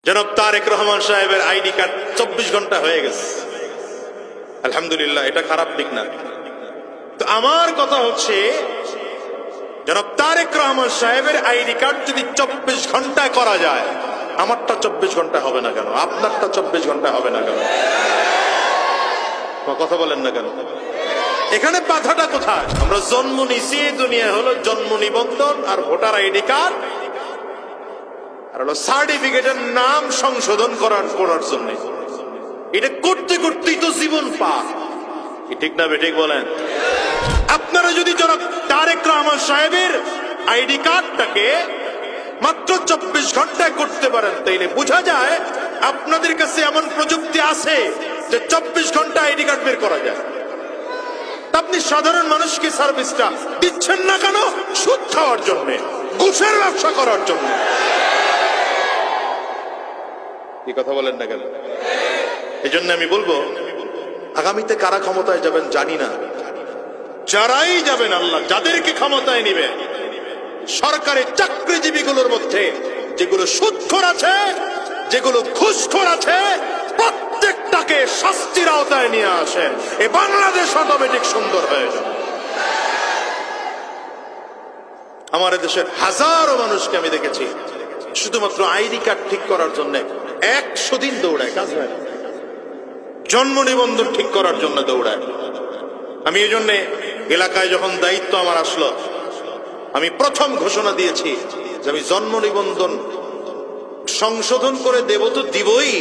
জনাব তারেক রহমান সাহেবের ID card 24 ঘন্টা হয়ে গেছে। আলহামদুলিল্লাহ, এটা খারাপ দিক না। তো আমার কথা হচ্ছে, জনাব তারেক রহমান সাহেবের আইডি কার্ড যদি 24 ঘন্টায় করা যায়, আমারটা 24 ঘন্টা হবে না কেন? আপনারটা 24 ঘন্টা হবে না কেন? কথা বলেন না কেন? এখানে বাধাটা কোথায়? আমরা জন্ম নিছি, দুনিয়া হলো জন্ম নিবন্ধন আর ভোটার আইডি কার্ড আর হলো সার্টিফিকেটের নাম সংশোধন করার জন্য। এটা করতে করতেই তো জীবন পার। ঠিক না বেঠিক বলেন? আপনারা যদি জনাব তারেক রহমান সাহেবের আইডি কার্ডটাকে মাত্র 24 ঘন্টায় করতে পারেন, তাইলে বোঝা যায় আপনাদের কাছে এমন প্রযুক্তি আছে যে 24 ঘন্টা আইডি কার্ড বের করা যায়। আপনি সাধারণ মানুষকে সার্ভিসটা দিচ্ছেন না কেন? সুদ খাওয়ার জন্য, ঘুষের ব্যবসা করার জন্য। এই কথা বলেন না কেন? এই জন্য আমি বলবো, আগামীতে কারা ক্ষমতায় যাবেন জানি না, যারাই যাবেন, আল্লাহ যাদেরকে ক্ষমতায় নিবে, সরকারি চাকরিজীবীগুলোর মধ্যে যেগুলো সুদখোর আছে, যেগুলো ঘুষখোর আছে, প্রত্যেকটাকে শাস্তির আওতায় নিয়ে আসেন। এই বাংলাদেশ অটোমেটিক সুন্দর হয়ে যাবে। আমার দেশের হাজারো মানুষকে আমি দেখেছি শুধুমাত্র আইডি কার্ড ঠিক করার জন্য 100 দিন দৌড়ায়, কাজ হয় না। জন্ম নিবন্ধন ঠিক করার জন্য দৌড়ায়। আমি এই জন্য এলাকায় যখন দায়িত্ব আমার আসলো, আমি প্রথম ঘোষণা দিয়েছি যে আমি জন্ম নিবন্ধন সংশোধন করে দেব তো দিবই,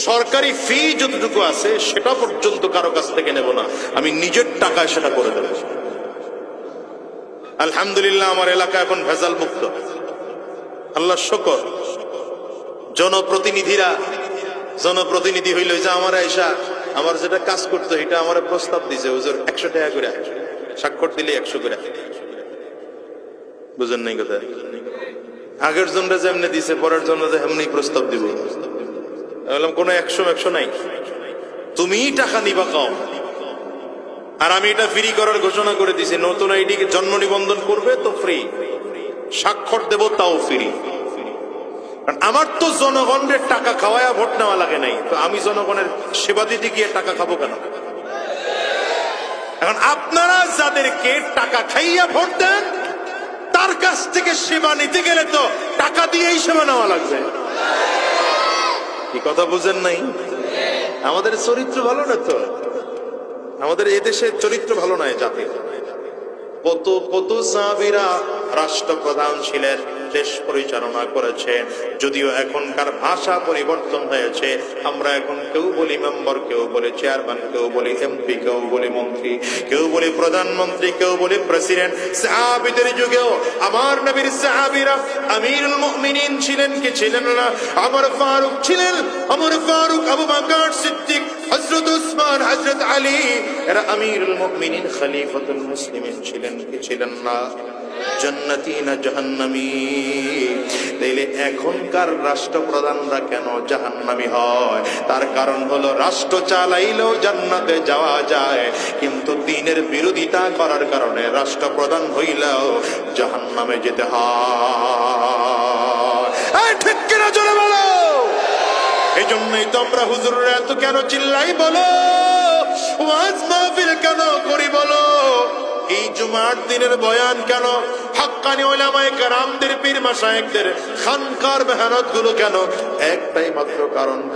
সরকারি ফি যতটুকু আছে সেটা পর্যন্ত কারো কাছ থেকে নেব না, আমি নিজের টাকায় সেটা করে দেব। আলহামদুলিল্লাহ, আমার এলাকা এখন ভেজাল মুক্ত, আল্লাহ শুকর। জনপ্রতিনিধি হইল যে আমার আয়সা আমার যেটা কাজ করতো এটা আমার প্রস্তাব দিছে, হুজুর 100 টাকা করে, স্বাক্ষর দিলে 100 করে। বুঝেন নাই কথা? আগের জনরা যেমনি দিছে, পরের জন্য এমনি প্রস্তাব দিব। বললাম কোনো 100 নাই, তুমিই টাকা নিবা কম। আর আমি এটা ফ্রি করার ঘোষণা করে দিছি, নতুন আইডি জন্ম নিবন্ধন করবে তো ফ্রি, স্বাক্ষর দেব তাও ফ্রি। আমার তো জনগণের টাকা খাওয়ায়া ভোট নেওয়া লাগে নাই, তো আমি জনগণের সেবা দিতে গিয়ে টাকা খাবো কেন? এখন আপনারা যাদেরকে টাকা খাইয়া ভোট দেন, তার কাছ থেকে সেবা নিতে গেলে তো টাকা দিয়েই সেবা নেওয়া লাগবে। কি কথা বুঝেন নাই? আমাদের চরিত্র ভালো না তো, আমাদের এদেশের চরিত্র ভালো নয় জাতি। কত সাহাবীরা রাষ্ট্রপ্রধান ছিলেন, দেশ পরিচালনা করেছেন। যদিও এখনকার ভাষা পরিবর্তন হয়েছে, আমরা এখন কেউ বলি মেম্বার, কেউ বলি চেয়ারম্যান, কেউ বলি এমপি, কেউ বলি মন্ত্রী, কেউ বলি প্রধানমন্ত্রী, কেউ বলি প্রেসিডেন্ট। সাহাবীদের যুগেও আমার নবীর সাহাবীরা আমিরুল মুমিনিন ছিলেন কি ছিলেন না? ওমর ফারুক ছিলেন, ওমর ফারুক, আবু বকর সিদ্দিক, হযরত উসমান, হযরত আলী, এরা আমিরুল মুমিনিন খলিফাতুল মুসলিমিন ছিলেন কি ছিলেন না? জান্নাতি না জাহান্নামী? তাইলে এখনকার রাষ্ট্রপ্রধানরা কেন জাহান্নামী হয়? তার কারণ হলো রাষ্ট্র চালাইলেও জান্নাতে যাওয়া যায়, কিন্তু দ্বীনের বিরোধিতা করার কারণে রাষ্ট্রপ্রধান হইলেও জাহান্নামে যেতে হয়। ঠিক কিনা জোরে বলো? এই জন্যই তো আমরা হুজুররা এত কেন চিল্লাই বলো, ওয়াজ মাহফিল কেন করি বলো, এই জুমার দিনের বয়ান কেন, হাক্কানি উলামায়ে কেরামদের, পীর মাশায়েখদের খানকার মেহনত গুলো কেন? একটাই মাত্র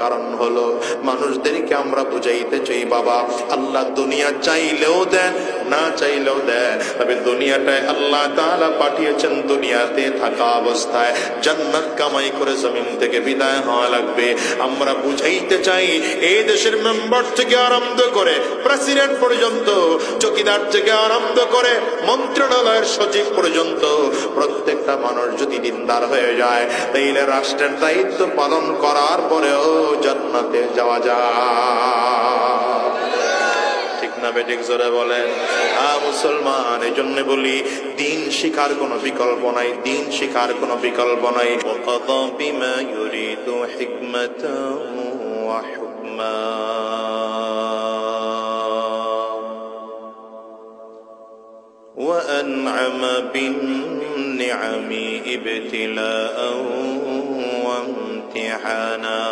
কারণ হলো মানুষদেরকে আমরা বুঝাইতে চাই, বাবা আল্লাহ দুনিয়া চাইলেও দেন, না চাইলেও দেন, তবে দুনিয়াটায় আল্লাহ তাআলা পাঠিয়েছেন দুনিয়াতে থাকা অবস্থায় জান্নাত কামাই করে জমিন থেকে বিদায় হওয়া লাগবে। আমরা বুঝাইতে চাই, এই দেশের মেম্বার থেকে আরম্ভ করে প্রেসিডেন্ট পর্যন্ত, চৌকিদার থেকে আরম্ভ করে মন্ত্রণালয়ের সচিব পর্যন্ত প্রত্যেকটা মানুষ যদি দিনদার হয়ে যায়, তাইলে রাষ্ট্রের দায়িত্ব পালন করার পরেও জান্নাতে যাওয়া যায়। ঠিক না বেঠিক জোরে বলেন? মুসলমান, এই জন্য বলি দিন শিখার কোনো বিকল্প নাই, দিন শিখার কোনো বিকল্প নাই। ওয়াকাযা বিমা ইউরিদু হিকমাতাও ওয়া হুকমা, وأنعم بالنعم ابتلاء وامتحانا امتحانا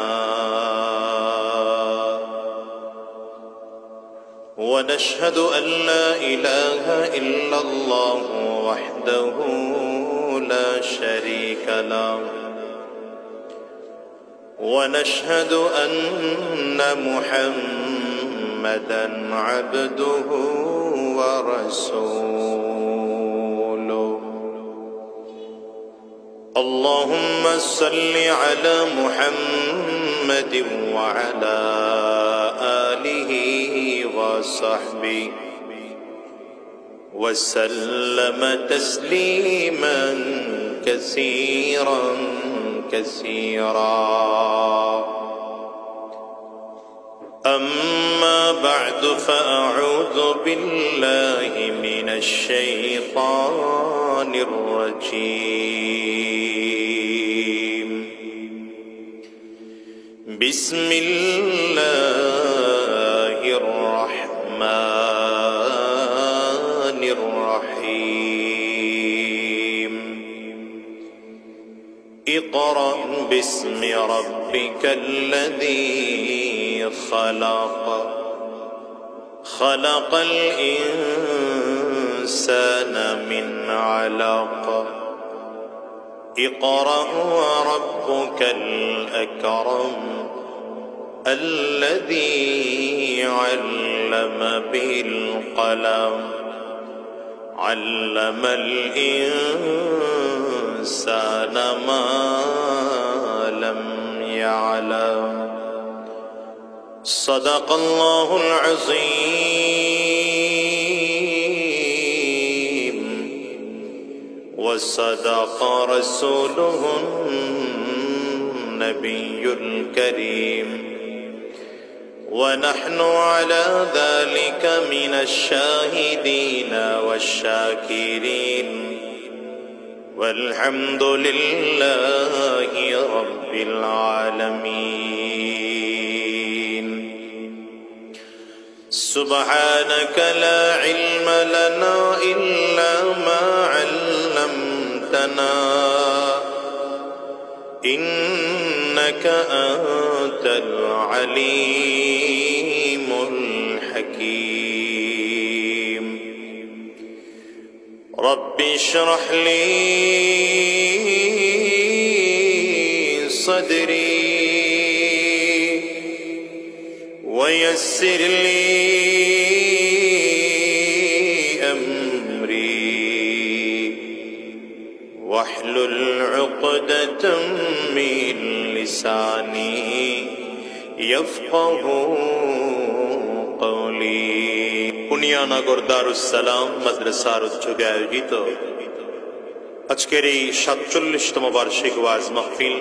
ونشهد أن لا إله إلا الله وحده لا شريك له ونشهد أن محمدا عبده ورسوله اللهم صل على محمد وعلى آله وصحبه وسلم تسليما كثيرا كثيرا أما بعد فأعوذ بالله من الشيطان الرجيم بسم الله الرحمن الرحيم اقرأ باسم ربك الذي خلق خلق الإنسان من علق اقرأ وربك الأكرم الذي علم بالقلم علم الإنسان ما لم يعلم صدق الله العظيم وصدق رسوله النبي الكريم ونحن على ذلك من الشاهدين والشاكرين والحمد لله رب العالمين سبحانك لا علم لنا إلا ما علمتنا إنك أنت العليم الحكيم رب اشرح لي صدري ويسر لي واحلل عقدة من لساني يفقه قولي পুনিয়ানগর দারুস সালাম মাদ্রাসার উদ্যোগে আয়োজিত আজকের এই ৪৭তম বার্ষিক ওয়াজ মাহফিল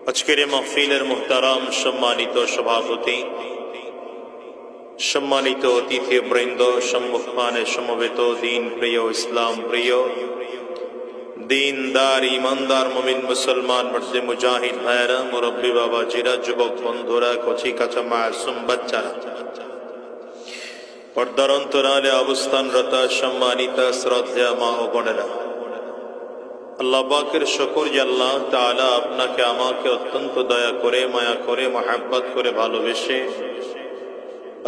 আজকের এই মাহফিলের মুহতারাম সম্মানিত সভাপতি সম্মানিত অতিথি বৃন্দ সম্মুখপানে সমবেত দিন প্রিয় ইসলাম প্রিয় দীনদার ইমানদার মুমিন মুসলমান মর্দে মুজাহিদ ভাইরা মুরব্বী বাবাজিরা যুবক বন্ধুরা কচি কাঁচা মাসুম বাচ্চারা পর্দার অন্তরালে অবস্থানরত সম্মানিত শ্রদ্ধেয় মা ও বোনেরা আল্লাহ পাকের শুকর যে আল্লাহ তাআলা আপনাকে আমাকে অত্যন্ত দয়া করে মায়া করে মহব্বত করে ভালোবেসে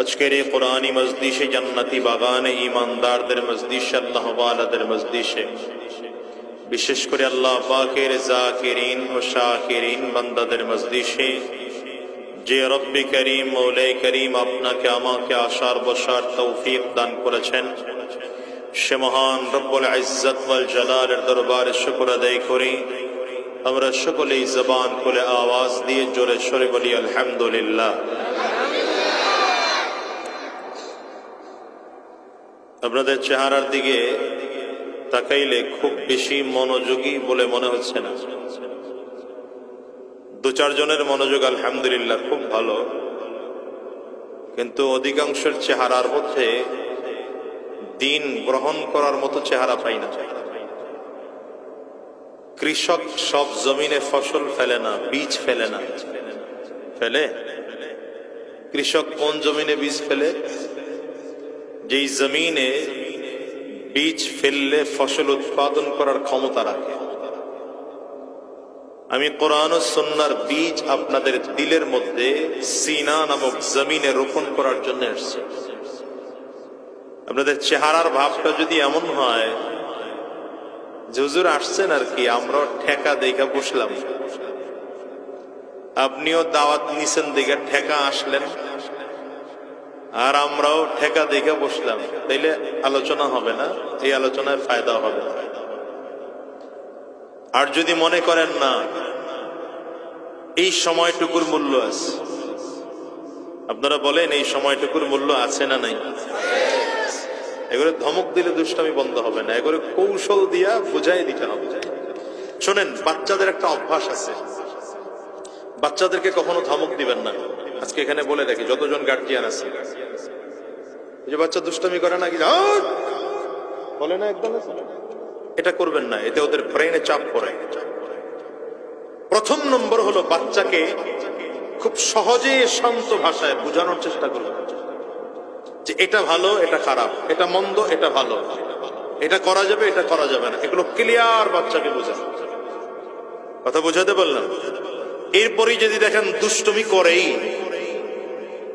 আজকের এই কোরআনী মজলিসে জান্নাতি বাগানে ইমানদারদের মজলিসে আল্লাহ ওয়ালাদের মজলিসে বিশেষ করে আল্লাহ পাকের জাকিরিন ও শাকিরিন বান্দাদের মজলিসে যে রব্বি করিম মৌলাই করিম আপনাকে আমাকে আসার বসার তৌফিক দান করেছেন সে মহান রব্বুল ইজ্জত ওয়াল জালালের দরবারে শুকর আদায় করি আমরা সকলেই জবান খুলে আওয়াজ দিয়ে জোরে সোরে বলি আলহামদুলিল্লাহ। আপনাদের চেহারার দিকে তাকাইলে খুব বেশি মনোযোগী বলে মনে হচ্ছে না। দু চারজনের মনোযোগ আলহামদুলিল্লাহ খুব ভালো, কিন্তু অধিকাংশের চেহারার মধ্যে দিন গ্রহণ করার মতো চেহারা পাই না। কৃষক সব জমিনে ফসল ফেলে না, বীজ ফেলে না, ফেলে? কৃষক কোন জমিনে বীজ ফেলে? যেই জমিনে বীজ ফেললে ফসল উৎপাদন করার ক্ষমতা রাখে। আমি কোরআন ও সুন্নাহর বীজ আপনাদের দিলের মধ্যে সিনা নামক জমিনে রোপণ করার জন্য এসেছি। আপনাদের চেহারার ভাবটা যদি এমন হয় যে হুজুর আসছেন আর কি, আমরাও ঠেকা দেখা বসলাম, আপনিও দাওয়াত নিছেন দেখে ঠেকা আসলেন, আর আমরাও ঠেকা দেখে বসলাম, তাইলে আলোচনা হবে না, এই আলোচনায় ফায়দা হবে না। আর যদি মনে করেন না এই সময়টুকুর মূল্য আছে, আপনারা বলেন এই সময়টুকুর মূল্য আছে না নাই? এগুলো ধমক দিলে দুষ্টামি বন্ধ হবে না, এগুলো কৌশল দিয়া বুঝাই দিতে হবে। শোনেন, বাচ্চাদের একটা অভ্যাস আছে, বাচ্চাদেরকে কখনো ধমক দিবেন না। আজকে এখানে বলে রাখি, যতজন গার্জিয়ান আছে, এই যে বাচ্চা দুষ্টামি করে না, কি বলে না একদম, এটা করবেন না, এতে ওদের ব্রেনে চাপ পড়ে। প্রথম নম্বর হলো বাচ্চাকে খুব সহজে শান্ত ভাষায় বোঝানোর চেষ্টা করবেন যে এটা ভালো, এটা খারাপ, এটা মন্দ, এটা ভালো, এটা করা যাবে, এটা করা যাবে না, এগুলো ক্লিয়ার বাচ্চাকে বোঝানো। কথা বোঝাতে বললাম। এরপরই যদি দেখেন দুষ্টুমি করেই,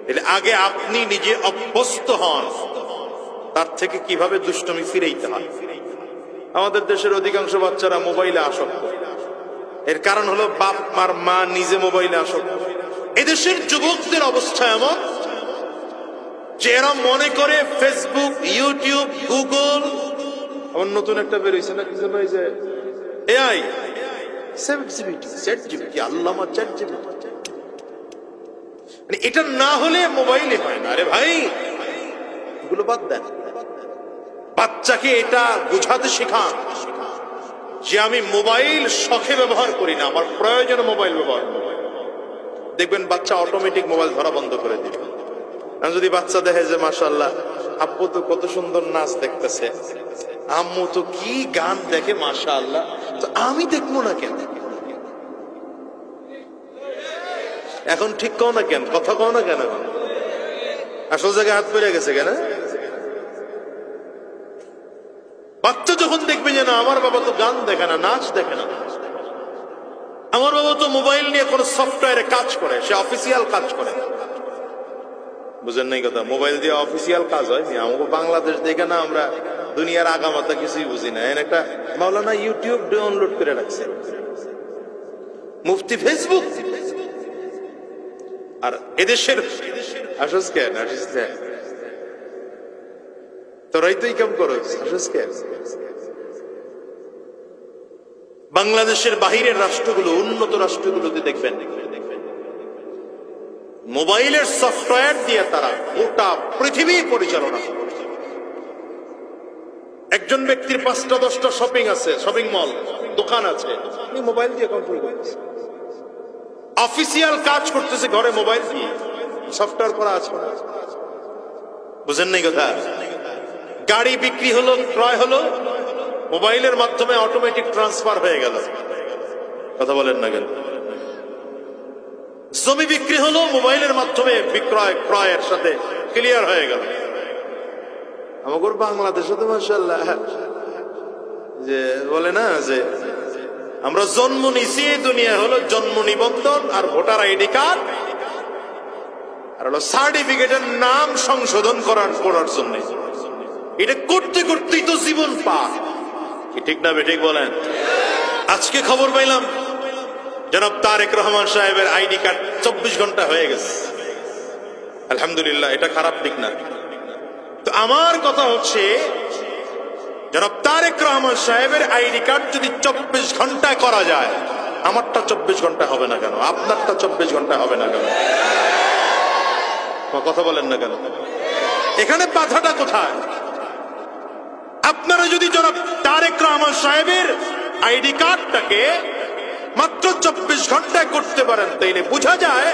তাহলে আগে আপনি নিজে অভ্যস্ত হন তার থেকে কিভাবে দুষ্টুমি ফিরেইতে হয়। আমাদের দেশের অধিকাংশ বাচ্চারা মোবাইলে আসক্ত, এর কারণ হলো বাপ আর মা নিজে মোবাইলে আসক্ত। এদেশের যুবকদের অবস্থা এমন যে এরা মনে করে ফেসবুক, ইউটিউব, গুগল, আমার নতুন একটা বেরোইছে না, কি যেন, এই যে এআই, এটা না হলে মোবাইলে হয় না। আরে ভাই, এগুলো বাদ দেন, বাচ্চাকে এটা বুঝাতে শেখান যে আমি মোবাইল শখে ব্যবহার করি না, আমার প্রয়োজনে মোবাইল ব্যবহার করি। দেখবেন বাচ্চা অটোমেটিক মোবাইল ধরা বন্ধ করে দিবে। যদি বাচ্চা দেখে যে মাশাআল্লাহ আব্বু তো কত সুন্দর নাচ দেখতেছে, আম্মু তো কি গান দেখে মাশাআল্লাহ, তো আমি দেখবো না কেন? এখন ঠিক কও না কেন, কথা কও না কেন, আসল জায়গায় হাত পেরে গেছে কেন? বাচ্চা যখন দেখবে যে না, আমার বাবা তো গান দেখে না, নাচ দেখে না, আমার বাবা তো মোবাইল নিয়ে কোন সফটওয়্যারে কাজ করে, সে অফিসিয়াল কাজ করে। বুঝেন নাই কথা? মোবাইল দিয়ে অফিসিয়াল কাজ হয়। আমাকে বাংলাদেশ দেখে না, আমরা দুনিয়ার আগামাতা কিছুই বুঝি না। একটা মাওলানা ইউটিউব ডাউনলোড করে রাখছে, মুফতি ফেসবুক, আর এদেশের আসস কেন, আসিস কেন, তোরাই তো ইনকাম করস, আসস কেন? বাংলাদেশের বাহিরের রাষ্ট্রগুলো, উন্নত রাষ্ট্রগুলোতে দেখবেন মোবাইলের সফটওয়্যার দিয়ে তারা গোটা পৃথিবী পরিচালনা করে। একজন ব্যক্তির 5টা-10টা শপিং আছে, শপিং মল, দোকান আছে, উনি মোবাইল দিয়ে কন্ট্রোল করতেছে। অফিসিয়াল কাজ করতেছে ঘরে মোবাইল দিয়ে, সফটওয়্যার করা আছে। বুঝেন নাই কথা? গাড়ি বিক্রি হলো, ক্রয় হলো, মোবাইলের মাধ্যমে অটোমেটিক ট্রান্সফার হয়ে গেল। কথা বলেন না কেন? জমি বিক্রি হলো, মোবাইলের মাধ্যমে বিক্রয় ক্রয়ের সাথে ক্লিয়ার হয়ে গেল। আমাদের বাংলাদেশে তো মাশাআল্লাহ, যে বলে না যে আমরা জন্ম নিছি, দুনিয়া হলো জন্ম নিবন্ধন আর ভোটার আইডি কার্ড আর হলো সার্টিফিকেটের নাম সংশোধন করার জন্য। এটা করতে করতেই তো জীবন পার। ঠিক না বেঠিক বলেন? আজকে খবর পাইলাম জনাব তারেক রহমান সাহেবের আইডি কার্ড 24 ঘন্টা হয়ে গেছে। আলহামদুলিল্লাহ, এটা খারাপ দিক না। তো আমার কথা হচ্ছে, জনাব তারেক রহমান সাহেবের আইডি কার্ড যদি 24 ঘন্টা করা যায়, আমারটা 24 ঘন্টা হবে না কেন? আপনারটা 24 ঘন্টা হবে না কেন? কথা বলেন না কেন? এখানে বাধাটা কোথায়? আপনারা যদি জনাব তারেক রহমান সাহেবের আইডি কার্ডটাকে মাত্র 24 ঘন্টায় করতে পারেন, তাইলে বোঝা যায়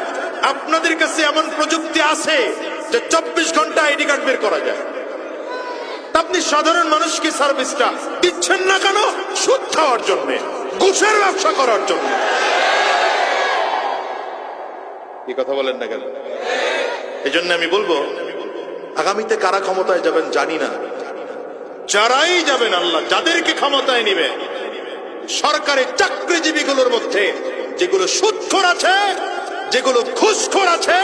আপনাদের কাছে এমন প্রযুক্তি আছে যে 24 ঘন্টা আইডি কার্ড বের করা যায়। আপনি সাধারণ মানুষকে সার্ভিসটা দিচ্ছেন না কেন? সুদ খাওয়ার জন্য, ঘুষের ব্যবসা করার জন্য। এই কথা বলেন না কেন? এই জন্য আমি বলবো, আগামীতে কারা ক্ষমতায় যাবেন জানি না, যারাই যাবেন, আল্লাহ যাদেরকে ক্ষমতায় নিবে সরকারি চাকরিজীবীগুলোর মধ্যে যেগুলো সুদখোর আছে, যেগুলো ঘুষখোর আছে,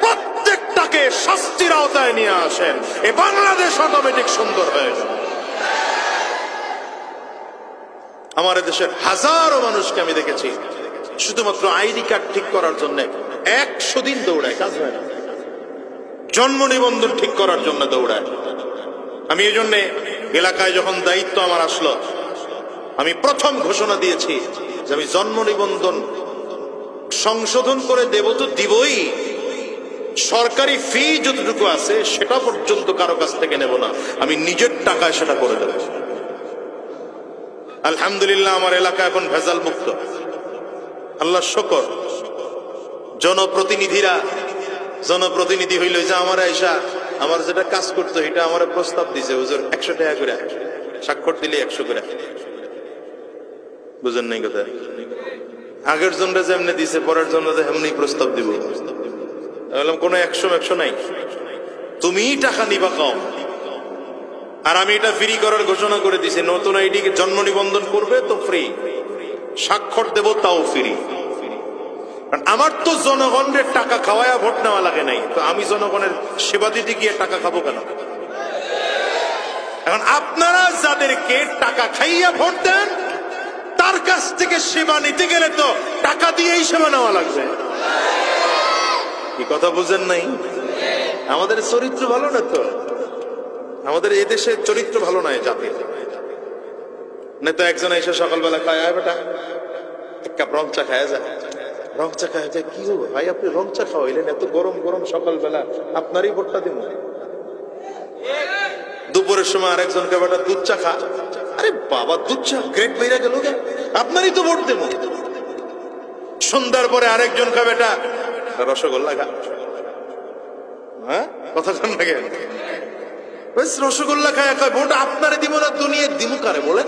প্রত্যেকটাকে শাস্তির আওতায় নিয়ে আসেন। এই বাংলাদেশ অটোমেটিক সুন্দর হয়ে যাবে। আমার দেশের হাজারো মানুষকে আমি দেখেছি শুধুমাত্র আইডি কার্ড ঠিক করার জন্য 100 দিন দৌড়ায়, কাজ হয় না। জন্ম নিবন্ধন ঠিক করার জন্য দৌড়ায়। আমি এই জন্য এলাকায় যখন দায়িত্ব আমার আসলো, আমি প্রথম ঘোষণা দিয়েছি যে আমি জন্ম নিবন্ধন সংশোধন করে দেব তো দিবই, সরকারি ফি যতটুকু আছে সেটা পর্যন্ত কারো কাছ থেকে নেব না, আমি নিজের টাকায় সেটা করে দেব। আলহামদুলিল্লাহ আমার এলাকা এখন ভেজাল মুক্ত, আল্লাহ শুকর। জনপ্রতিনিধি হইল যে আমার আয়সা আমার যেটা কাজ করতো এটা আমার প্রস্তাব দিছে, হুজুর 100 টাকা করে, স্বাক্ষর দিলে 100 করে। বুঝেন নাই কথা? আগের জনরা যেমনি দিছে পরের জন্য এমনি প্রস্তাব দিব। বললাম কোনো 100 নাই, তুমি টাকা নিবা কম। আর আমি এটা ফ্রি করার ঘোষণা করে দিছি, নতুন আইডি জন্ম নিবন্ধন করবে তো ফ্রি, স্বাক্ষর দেব তাও ফ্রি। আমার তো জনগণের টাকা খাওয়ায়া ভোট নেওয়া লাগে নাই, তো আমি জনগণের সেবা দিতে গিয়ে টাকা খাবো কেন? এখন আপনারা যাদেরকে টাকা খাইয়া ভোট দেন তার কাছ থেকে সেবা নিতে গেলে তো টাকা দিয়েই সেবা নেওয়া লাগবে। কি কথা বুঝেন নাই? আমাদের চরিত্র ভালো না তো, আমাদের এদেশের চরিত্র ভালো নয় জাতির। না তো একজন এসে সকালবেলা খায়, আয় বেটা এক কাপ রং চা খায় যায়, রং চা খায় যায়। কি হবো ভাই, আপনি রং চা খাওয়াইলেন এত গরম গরম সকালবেলা, আপনারই ভোটটা দিব। দুপুরের সময় আরেকজনকে বেটা দুধ চা খা, আরে বাবা দুধ চা গ্রেট বেড়ে গেল, আপনারই তো ভোট দেব। সন্ধ্যার পরে আরেকজন কা বেটা রসগোল্লা খা, হ্যাঁ কথা কন লাগে, রসগোল্লা খায় ভোট আপনারে দিব না দুনিয়া দিমু কারে বলেন?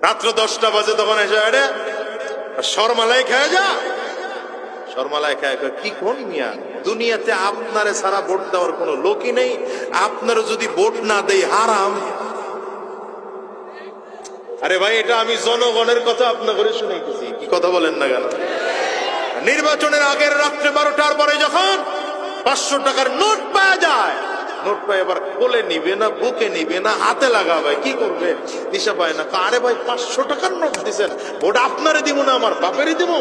রাত্র 10টা বাজে তখন এসে আরে শর্মালাই খায় যা, শর্মালাই খায় কি কোন মিয়া, দুনিয়াতে আপনারে সারা ভোট দেওয়ার কোনো লোকই নেই, আপনারও যদি ভোট না দেই হারাম। আরে ভাই এটা আমি জনগণের কথা আপনাদের শুনাইতেছি, কি কথা বলেন না কেন? নির্বাচনের আগের রাত্রে 12টার পরে যখন 500 টাকার নোট পাওয়া যায়, নোট পায় এবার কোলে নিবে না, বুকে নিবে না, হাতে লাগাবে, কি করবে দিশা পায় না। আরে ভাই 500 টাকার নোট দিছেন, ভোট আপনারে দিব না আমার বাপেরই দিব।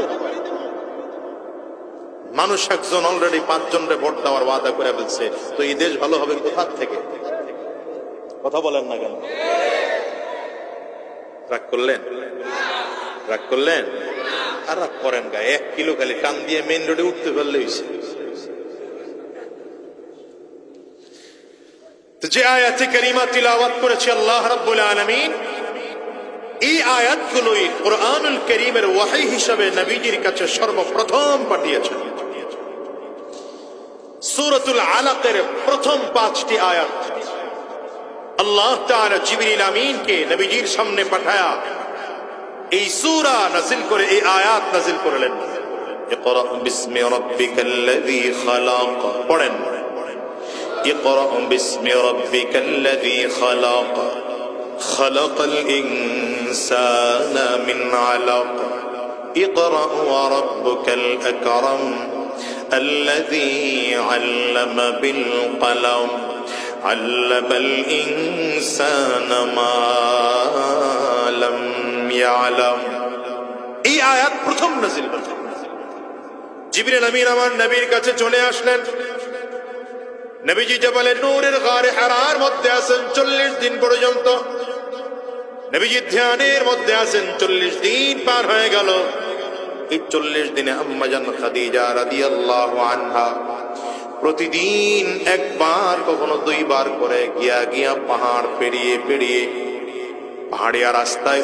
মানুষ একজন অলরেডি 5 জনরে ভোট দেওয়ার ওয়াদা করে ফেলছে, তো এই দেশ ভালো হবে কোথা থেকে? কথা বলেন না কেন? রাগ করলেন? রাগ করলেন? আর রাগ করেন গা, 1 কিলো খালি টান দিয়ে মেইন রোডে উঠতে পারলে হইছে। যে আয়াতে কারিমা তিলাওয়াত করেছে আল্লাহ রাব্বুল আলামিন, এই আয়াতগুলোই কোরআনুল কারীমের ওয়াহী হিসাবে নবীজির কাছে সর্বপ্রথম পাঠিয়েছেন। সূরাতুল আলাকের প্রথম 5টি আয়াত আল্লাহ তাআলা জিবরিল আমিনকে নবীজির সামনে পাঠায়া এই সূরা নাযিল করে, এই আয়াত নাযিল করলেন। ইকরা বিসমি রাব্বিকাল্লাযী খালাক, পড়েন اقرأ باسم ربك الذي خلق خلق الإنسان من علق اقرأ وربك الأكرم الذي علم بالقلم علم الإنسان ما لم يعلم। এই আয়াত প্রথম নাযিল হলো। জিবরিল আমিন আমার নবীর কাছে চলে আসলেন। নবীজি জবালে নূরের গারে হিরার মধ্যে আছেন 40 দিন পর্যন্ত। নবীজি ধ্যানের মধ্যে আছেন, 40 দিন পার হয়ে গেল। এই 40 দিনে আম্মা জান খাদিজা রাদিয়াল্লাহু আনহা প্রতিদিন একবার কখনো 2 বার করে গিয়া পাহাড় পেরিয়ে পাহাড়িয়া রাস্তায়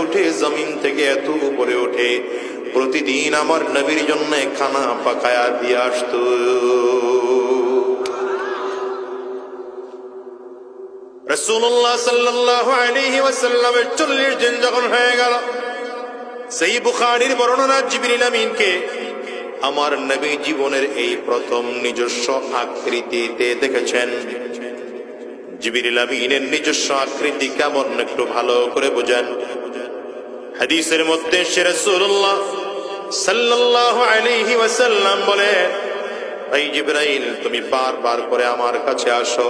উঠে জমিন থেকে এত উপরে উঠে প্রতিদিন আমার নবীর জন্য খানা পাকায়া দিয়ে আসতো। রাসূলুল্লাহ সাল্লাল্লাহু আলাইহি ওয়াসাল্লামের 40 দিন যখন হয়ে গেল, সেই বুখারীর বর্ণনা জিবরিল আমিনকে আমার নবী জীবনের এই প্রথম নিজস্ব আকৃতিতে দেখেছেন। জিবরিল আমিনের নিজস্ব আকৃতি কেমন একটু ভালো করে বোঝেন। হাদিসের মধ্যে রাসূলুল্লাহ সাল্লাল্লাহু আলাইহি ওয়াসাল্লাম বলে, ভাই জিবরাইল তুমি বারবার করে আমার কাছে আসো,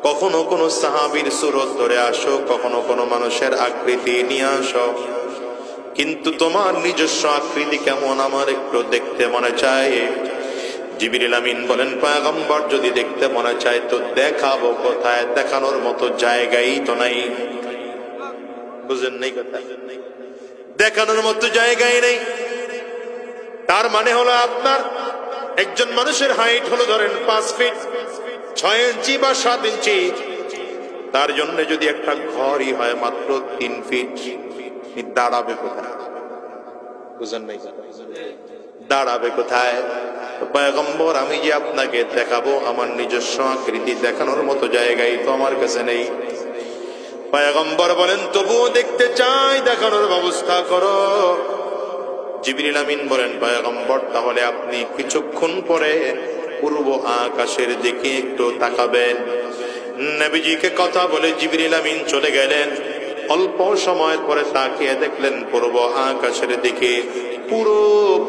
কখনো কোনো সাহাবীর সুরত ধরে আসো, কখনো কোনো মানুষের আকৃতি নিয়ে আসো, কিন্তু তোমার নিজস্ব আকৃতি কেমন আমার একটু দেখতে মনে চায়। জিবরিল আমিন বলেন, পয়গম্বর যদি দেখতে মনে চায় তো দেখাবো কোথায়, দেখানোর মতো জায়গাই তো নাই। বুঝেন নাই কথা, দেখানোর মতো জায়গায় নেই। তার মানে হলো আপনার একজন মানুষের হাইট হলো ধরেন 5 ফিট 6 ইঞ্চি বা 7 ইঞ্চি, তার জন্য যদি একটা ঘরই হয় মাত্র 3 ফিট, দাঁড়াবে কোথায়? বুঝেন নাই, দাঁড়াবে কোথায়? পয়গম্বর আমি যে আপনাকে দেখাবো আমার নিজস্ব আকৃতি দেখানোর মতো জায়গায় তো আমার কাছে নেই। পয়গম্বর বলেন, তবুও দেখতে চাই, দেখানোর ব্যবস্থা করো। জিবরিল আমিন বলেন, পয়গম্বর তাহলে আপনি কিছুক্ষণ পরে পূর্ব আকাশের দিকে একটু তাকাবেন। নবীজিকে কথা বলে জিবরিল আমিন চলে গেলেন। অল্প সময় পরে তাকিয়ে দেখলেন পূর্ব আকাশের দিকে পুরো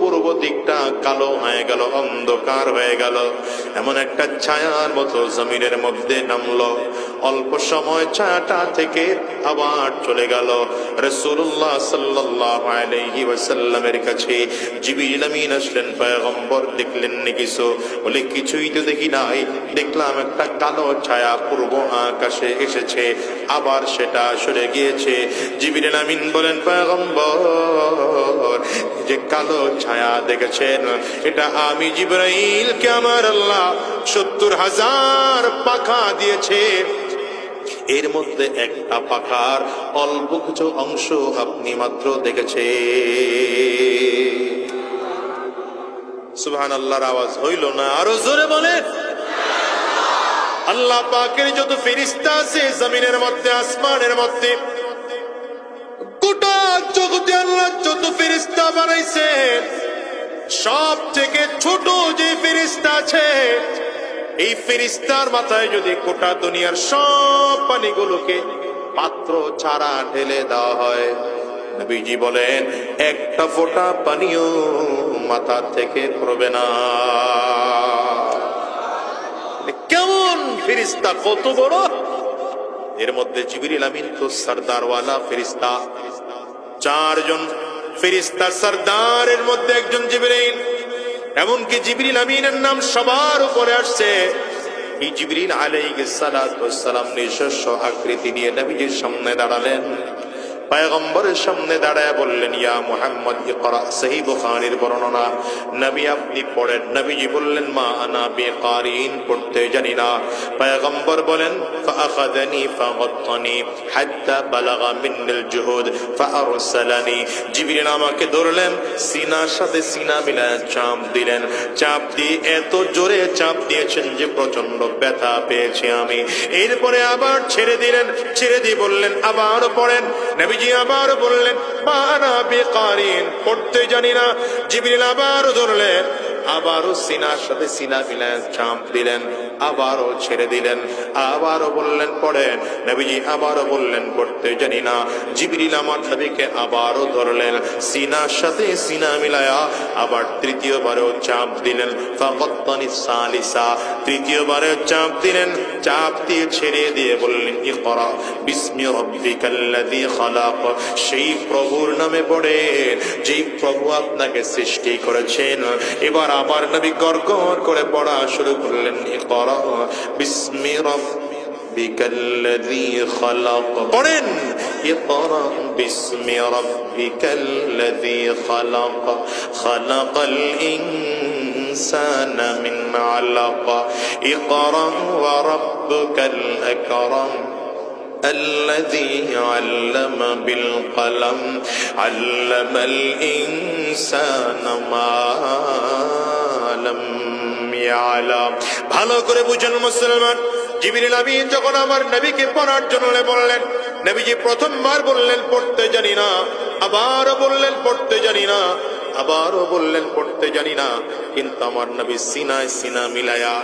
পূর্ব দিকটা কালো হয়ে গেল, অন্ধকার হয়ে গেল। এমন একটা ছায়ার মতো জমিনের মধ্যে নামলো। অল্প সময় ছায়াটা থেকে আবার চলে গেল। রাসূলুল্লাহ সাল্লাল্লাহু আলাইহি ওয়াসাল্লামের কাছে জিবরিল আমিন আসলেন, পয়গম্বর দেখলেন না কিছু? বলে, কিছুই তো দেখি নাই, দেখলাম একটা কালো ছায়া পূর্ব আকাশে এসেছে, আবার সেটা সরে গিয়েছে। জিবরিল আমিন বলেন, পয়গম্বর যে কালো ছায়া দেখেছেন এটা আমি জিবরাইল কে আমার আল্লাহ 70,000 পাখা দিয়েছে, এর মধ্যে একটা পাখার অল্প কিছু অংশ আপনি মাত্র দেখেছে। সুবহানাল্লাহর আওয়াজ হইল না? আরো জোরে বলে। আল্লাহ পাকের যত ফেরেশতা আছে জমিনের মধ্যে আসমানের মধ্যে, গোটা জগতে আল্লাহ যত ফেরেশতা বানাইছেন সব থেকে ছোট যে ফেরেশতা আছে, এই ফেরেশতার মাথায় যদি গোটা দুনিয়ার সব পানিগুলোকে পাত্র ছাড়া ঢেলে দেওয়া হয়, নবীজি বলেন একটা ফোঁটা পানিও মাথা থেকে পড়বে না। কেমন ফেরেশতা, কত বড়! এর মধ্যে জিবরিল আমিন তো সরদারওয়ালা ফেরেশতা, 4 জন ফেরেশতা সরদারের মধ্যে একজন জিবরাইল। এমনকি জিবরিল আমিনের নাম সবার উপরে আসছে। এই জিবরিল আলাইহিস সালাতু ওয়াস সালাম নিজস্ব আকৃতি নিয়ে নবীজির সামনে দাঁড়ালেন। পয়গম্বরের সামনে দাঁড়ায় বললেন, ইয়া মুহাম্মদ ইকরা। সহিহ বুখারীর বর্ণনা, নবী আপনি পড়েন। নবীজি বললেন, মা আনা বিকারিন, পড়তে জানি না। পয়গম্বর বলেন, ফাআখাযানি ফাগাত্তানি হাত্তা বালাগা মিন্নিল জুহুদ ফাআরসালানি। জিবরিল আমাকে ধরলেন, সিনার সাথে সিনা মিলায় চাপ দিলেন। চাপ দিয়ে এত জোরে চাপ দিয়েছেন যে প্রচন্ড ব্যথা পেয়েছি আমি। এরপরে আবার ছেড়ে দিলেন, ছেড়ে দিয়ে বললেন, আবার পড়েন। নবীজি আবার বললেন, মা আনা বিকারিন, পড়তে জানি না। জিবরিল আবার ধরলেন, আবারও সিনার সাথে সিনা মিলায় চাপ দিলেন, আবারও ছেড়ে দিলেন, আবারও বললেন পড়েন। নবীজি আবারও বললেন, পড়তে জানি না। জিবরিল আমার নবীকে আবারও ধরলেন, সিনার সাথে সিনা মিলায়া আবার তৃতীয়বারেও চাপ দিলেন। ফাকাত্তানি সালিসা, তৃতীয়বারেও চাপ দিলেন। চাপ দিয়ে ছেড়ে দিয়ে বললেন, ইকরা বিসমি রাব্বিকাল্লাযী খালাক। সেই প্রভুর নামে পড়েন যেই প্রভু আপনাকে সৃষ্টি করেছেন। এবার আবার নবী গড়গড় করে পড়া শুরু করলেন, ইকরা বিসমি রাব্বিকাল্লাযী খালাক। পড়েন, ইকরা বিসমি রাব্বিকাল্লাযী খালাক, খালাকাল ইনসানা মিন আলাক, ইকরা ওয়া রাব্বুকাল আকরাম الذي علم بالقلم علم الإنسان ما لم يعلم। ভালো করে বুঝুন মুসলমান, জিবরিল আমিন যখন আমার নবীকে পড়ার জন্য বললেন, নবীজি প্রথমবার বললেন পড়তে জানি না, আবারও বললেন পড়তে জানি না, আবারও বললেন পড়তে জানি না। কিন্তু আমার নবী সিনায় সিনা মিলায়া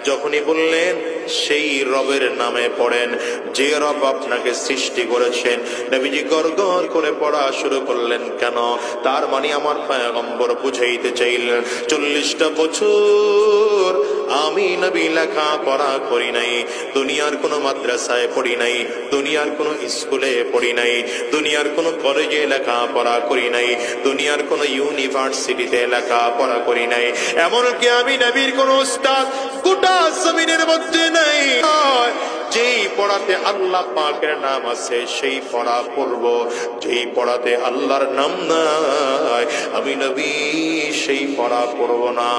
যখনই বললেন সেই রবের নামে পড়েন যে রব আপনাকে সৃষ্টি করেছেন। নবীজি গড়গড় করে পড়া শুরু করলেন। কেন? তার মানে আমার পয়গম্বর বুঝাইতে চাইলেন 40টা বছর আমি নবী লেখা পড়া করি নাই, দুনিয়ার কোনো মাদ্রাসায় পড়ি নাই, দুনিয়ার কোনো স্কুলে পড়ি নাই, দুনিয়ার কোনো কলেজে লেখা পড়া করি নাই, দুনিয়ার কোনো ইউনিভার্সিটিতে লেখা পড়া করি নাই, এমনকি আমি নবীর কোন উস্তাদ গোটা জমিনের মধ্যে নাই। যেই পড়াতে আল্লাহ পাকের নাম আছে সেই পড়া পড়ব, যেই পড়াতে আল্লাহর নাম নাই আমি নবী সেই পড়া পড়ব না।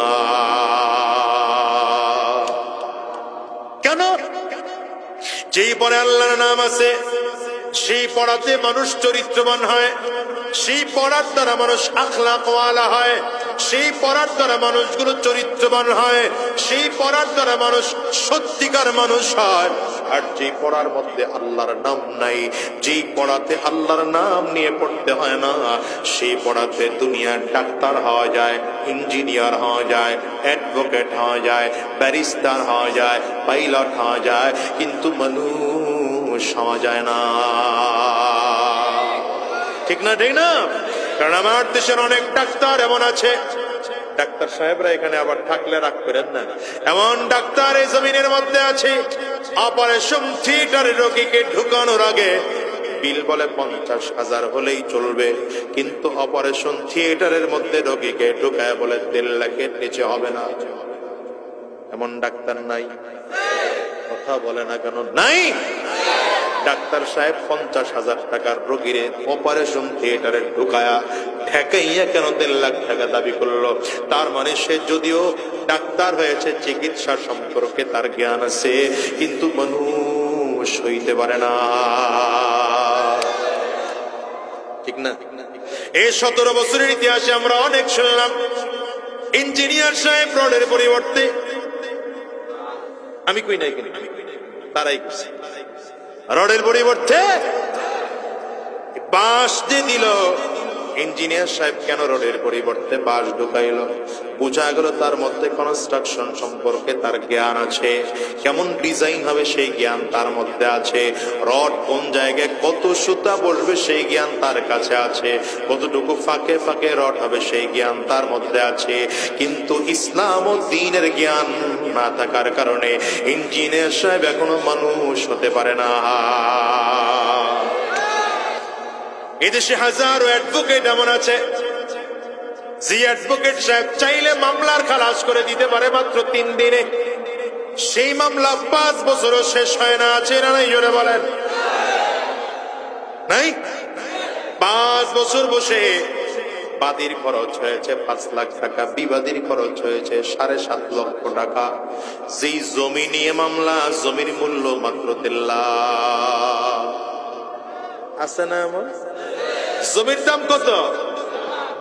কেন? যেই পড়ে আল্লাহর নাম আছে সেই পড়াতে মানুষ চরিত্রবান হয়, সেই পড়ার দ্বারা মানুষ আখলাকওয়ালা হয়, সেই পড়ার দ্বারা মানুষগুলো চরিত্রবান হয়, সেই পড়ার দ্বারা মানুষ সত্যিকার মানুষ হয়। আর যেই পড়ার মধ্যে আল্লাহর নাম নাই, যেই পড়াতে আল্লাহর নাম নিয়ে পড়তে হয় না, সেই পড়াতে দুনিয়ার ডাক্তার হওয়া যায়, ইঞ্জিনিয়ার হওয়া যায়, অ্যাডভোকেট হওয়া যায়, ব্যারিস্টার হওয়া যায়, পাইলট হওয়া যায়, কিন্তু মানুষ হওয়া যায় না। ঠিক না? ঠিক না? কারণ আমার দেশের অনেক ডাক্তার এমন আছে, ডাক্তার সাহেবরা এখানে আবার থাকলে রাগ করেন না, এমন ডাক্তার এই জমিনের মধ্যে আছে অপারেশন থিয়েটারে রোগীকে ঢুকানোর আগে বিল বলে 50,000 হলেই চলবে, কিন্তু অপারেশন থিয়েটারের মধ্যে রোগীকে ঢুকায় বলে 1.5 লাখের নিচে হবে না। এমন ডাক্তার নাই? কথা বলে না কেন? নাই। ডাক্তার সাহেব 50,000 টাকার রোগীরে অপারেশন থিয়েটারে ঢুকায়া ঠেকাইয়া কেন 1.5 লাখ টাকা দাবি করলো? তার মানে সে যদিও ডাক্তার হয়েছে, চিকিৎসা সম্পর্কে তার জ্ঞান আছে, কিন্তু মানুষ হইতে পারে না। ঠিক না? এই 17 বছরের ইতিহাসে আমরা অনেক শুনলাম ইঞ্জিনিয়ার সাহেব রডের পরিবর্তে, আমি কই নাই কিন্তু তারাই করছে, রডের পরিবর্তে বাঁশ দিয়ে দিল। ইঞ্জিনিয়ার সাহেব কেন রডের পরিবর্তে বাঁশ ঢুকাইল? বোঝা গেল তার মধ্যে কনস্ট্রাকশন সম্পর্কে তার জ্ঞান আছে, কেমন ডিজাইন হবে সেই জ্ঞান তার মধ্যে আছে, রড কোন জায়গায় কত সুতা বসবে সেই জ্ঞান তার কাছে আছে, কতটুকু ফাঁকে ফাঁকে রড হবে সেই জ্ঞান তার মধ্যে আছে। কিন্তু ইসলাম ও দ্বীনের জ্ঞান না থাকার কারণে ইঞ্জিনিয়ার সাহেব এখনো মানুষ হতে পারে না। এদেশে হাজারো অ্যাডভোকেট এমন আছে যে অ্যাডভোকেট সাহেব চাইলে মামলার খালাস করে দিতে পারে মাত্র 3 দিনে, সেই মামলা 5 বছরও শেষ হয় না। আছে না নাই? জোরে বলেন। নাই? 5 বছর বসে বাদীর খরচ হয়েছে 5 লাখ টাকা, বিবাদীর খরচ হয়েছে 7.5 লক্ষ টাকা। যেই জমি নিয়ে মামলা, জমির মূল্য মাত্র 3 লাখ। আছে না এমন? জমির দাম কত?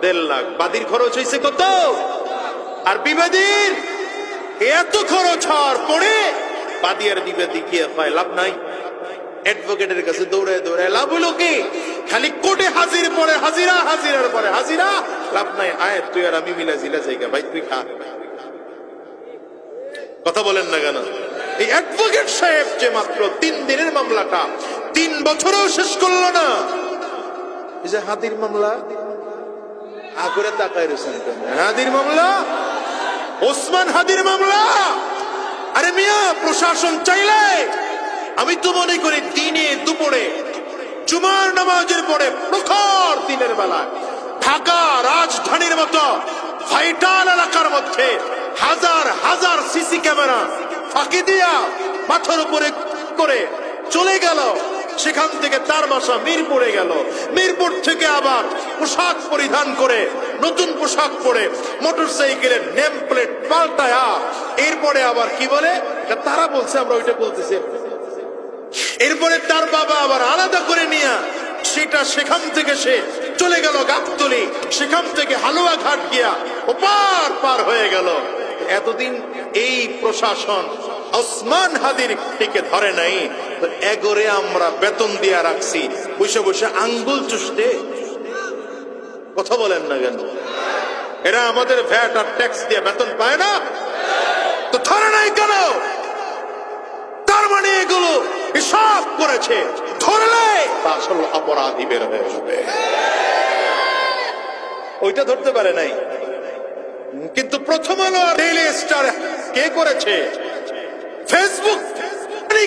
1.5 লাখ। বাদীর খরচ হয়েছে কত? আর বিবাদীর এত খরচ হওয়ার পরে বাদী আর বিবাদী কি হয়? লাভ নাই। অ্যাডভোকেটের কাছে দৌড়ে দৌড়ে লাভ হলো কি? খালি কোর্টে হাজির পরে হাজিরা, হাজিরার পরে হাজিরা, লাভ নাই। আয় তুই আর আমি মিলা জিলা জায়গা, ভাই তুই খা। কথা বলেন না কেন? এই অ্যাডভোকেট সাহেব যে মাত্র 3 দিনের মামলাটা 3 বছরও শেষ করলো না। এই যে হাদির মামলা, আগরে তাকায় রয়েছেন কেন? হাদির মামলা, ওসমান হাদির মামলা। আরে মিয়া, প্রশাসন চাইলে আমি তো মনে করি দিনে দুপুরে জুমার নামাজের পরে প্রখর দিনের বেলা ঢাকা রাজধানীর মতো ভাইটাল এলাকার মধ্যে হাজার হাজার সিসি ক্যামেরা ফাঁকি দিয়া মাথার উপরে করে চলে গেল। সেখান থেকে তার বাসা মিরপুরে গেল, মিরপুর থেকে আবার পোশাক পরিধান করে নতুন পোশাক পরে মোটরসাইকেলের নেম প্লেট পাল্টায়া এরপরে আবার কি বলে, তারা বলছে আমরা ওইটা বলতেছি। এরপরে তার বাবা আবার আলাদা করে নিয়ে সেটা সেখান থেকে সে চলে গেল গাবতলী, সেখান থেকে হালুয়া ঘাট গিয়া ও পার পার হয়ে গেল। এতদিন এই প্রশাসন ওসমান হাদির টিকে ধরে নাই, তো এগরে আমরা বেতন দিয়া রাখছি বসে বসে আঙ্গুল চুষতে। কথা বলেন না কেন? এরা আমাদের ভ্যাট আর ট্যাক্স দিয়ে বেতন পায় না, তো ধরে নাই কেন? মানে এগুলো হিসাব করেছে, ধরলে তা আসল অপরাধী বের হয়ে যাবে। ওইটা ধরতে পারে নাই, কিন্তু প্রথম আলো আর ডেইলি স্টার কে করেছে, ফেসবুক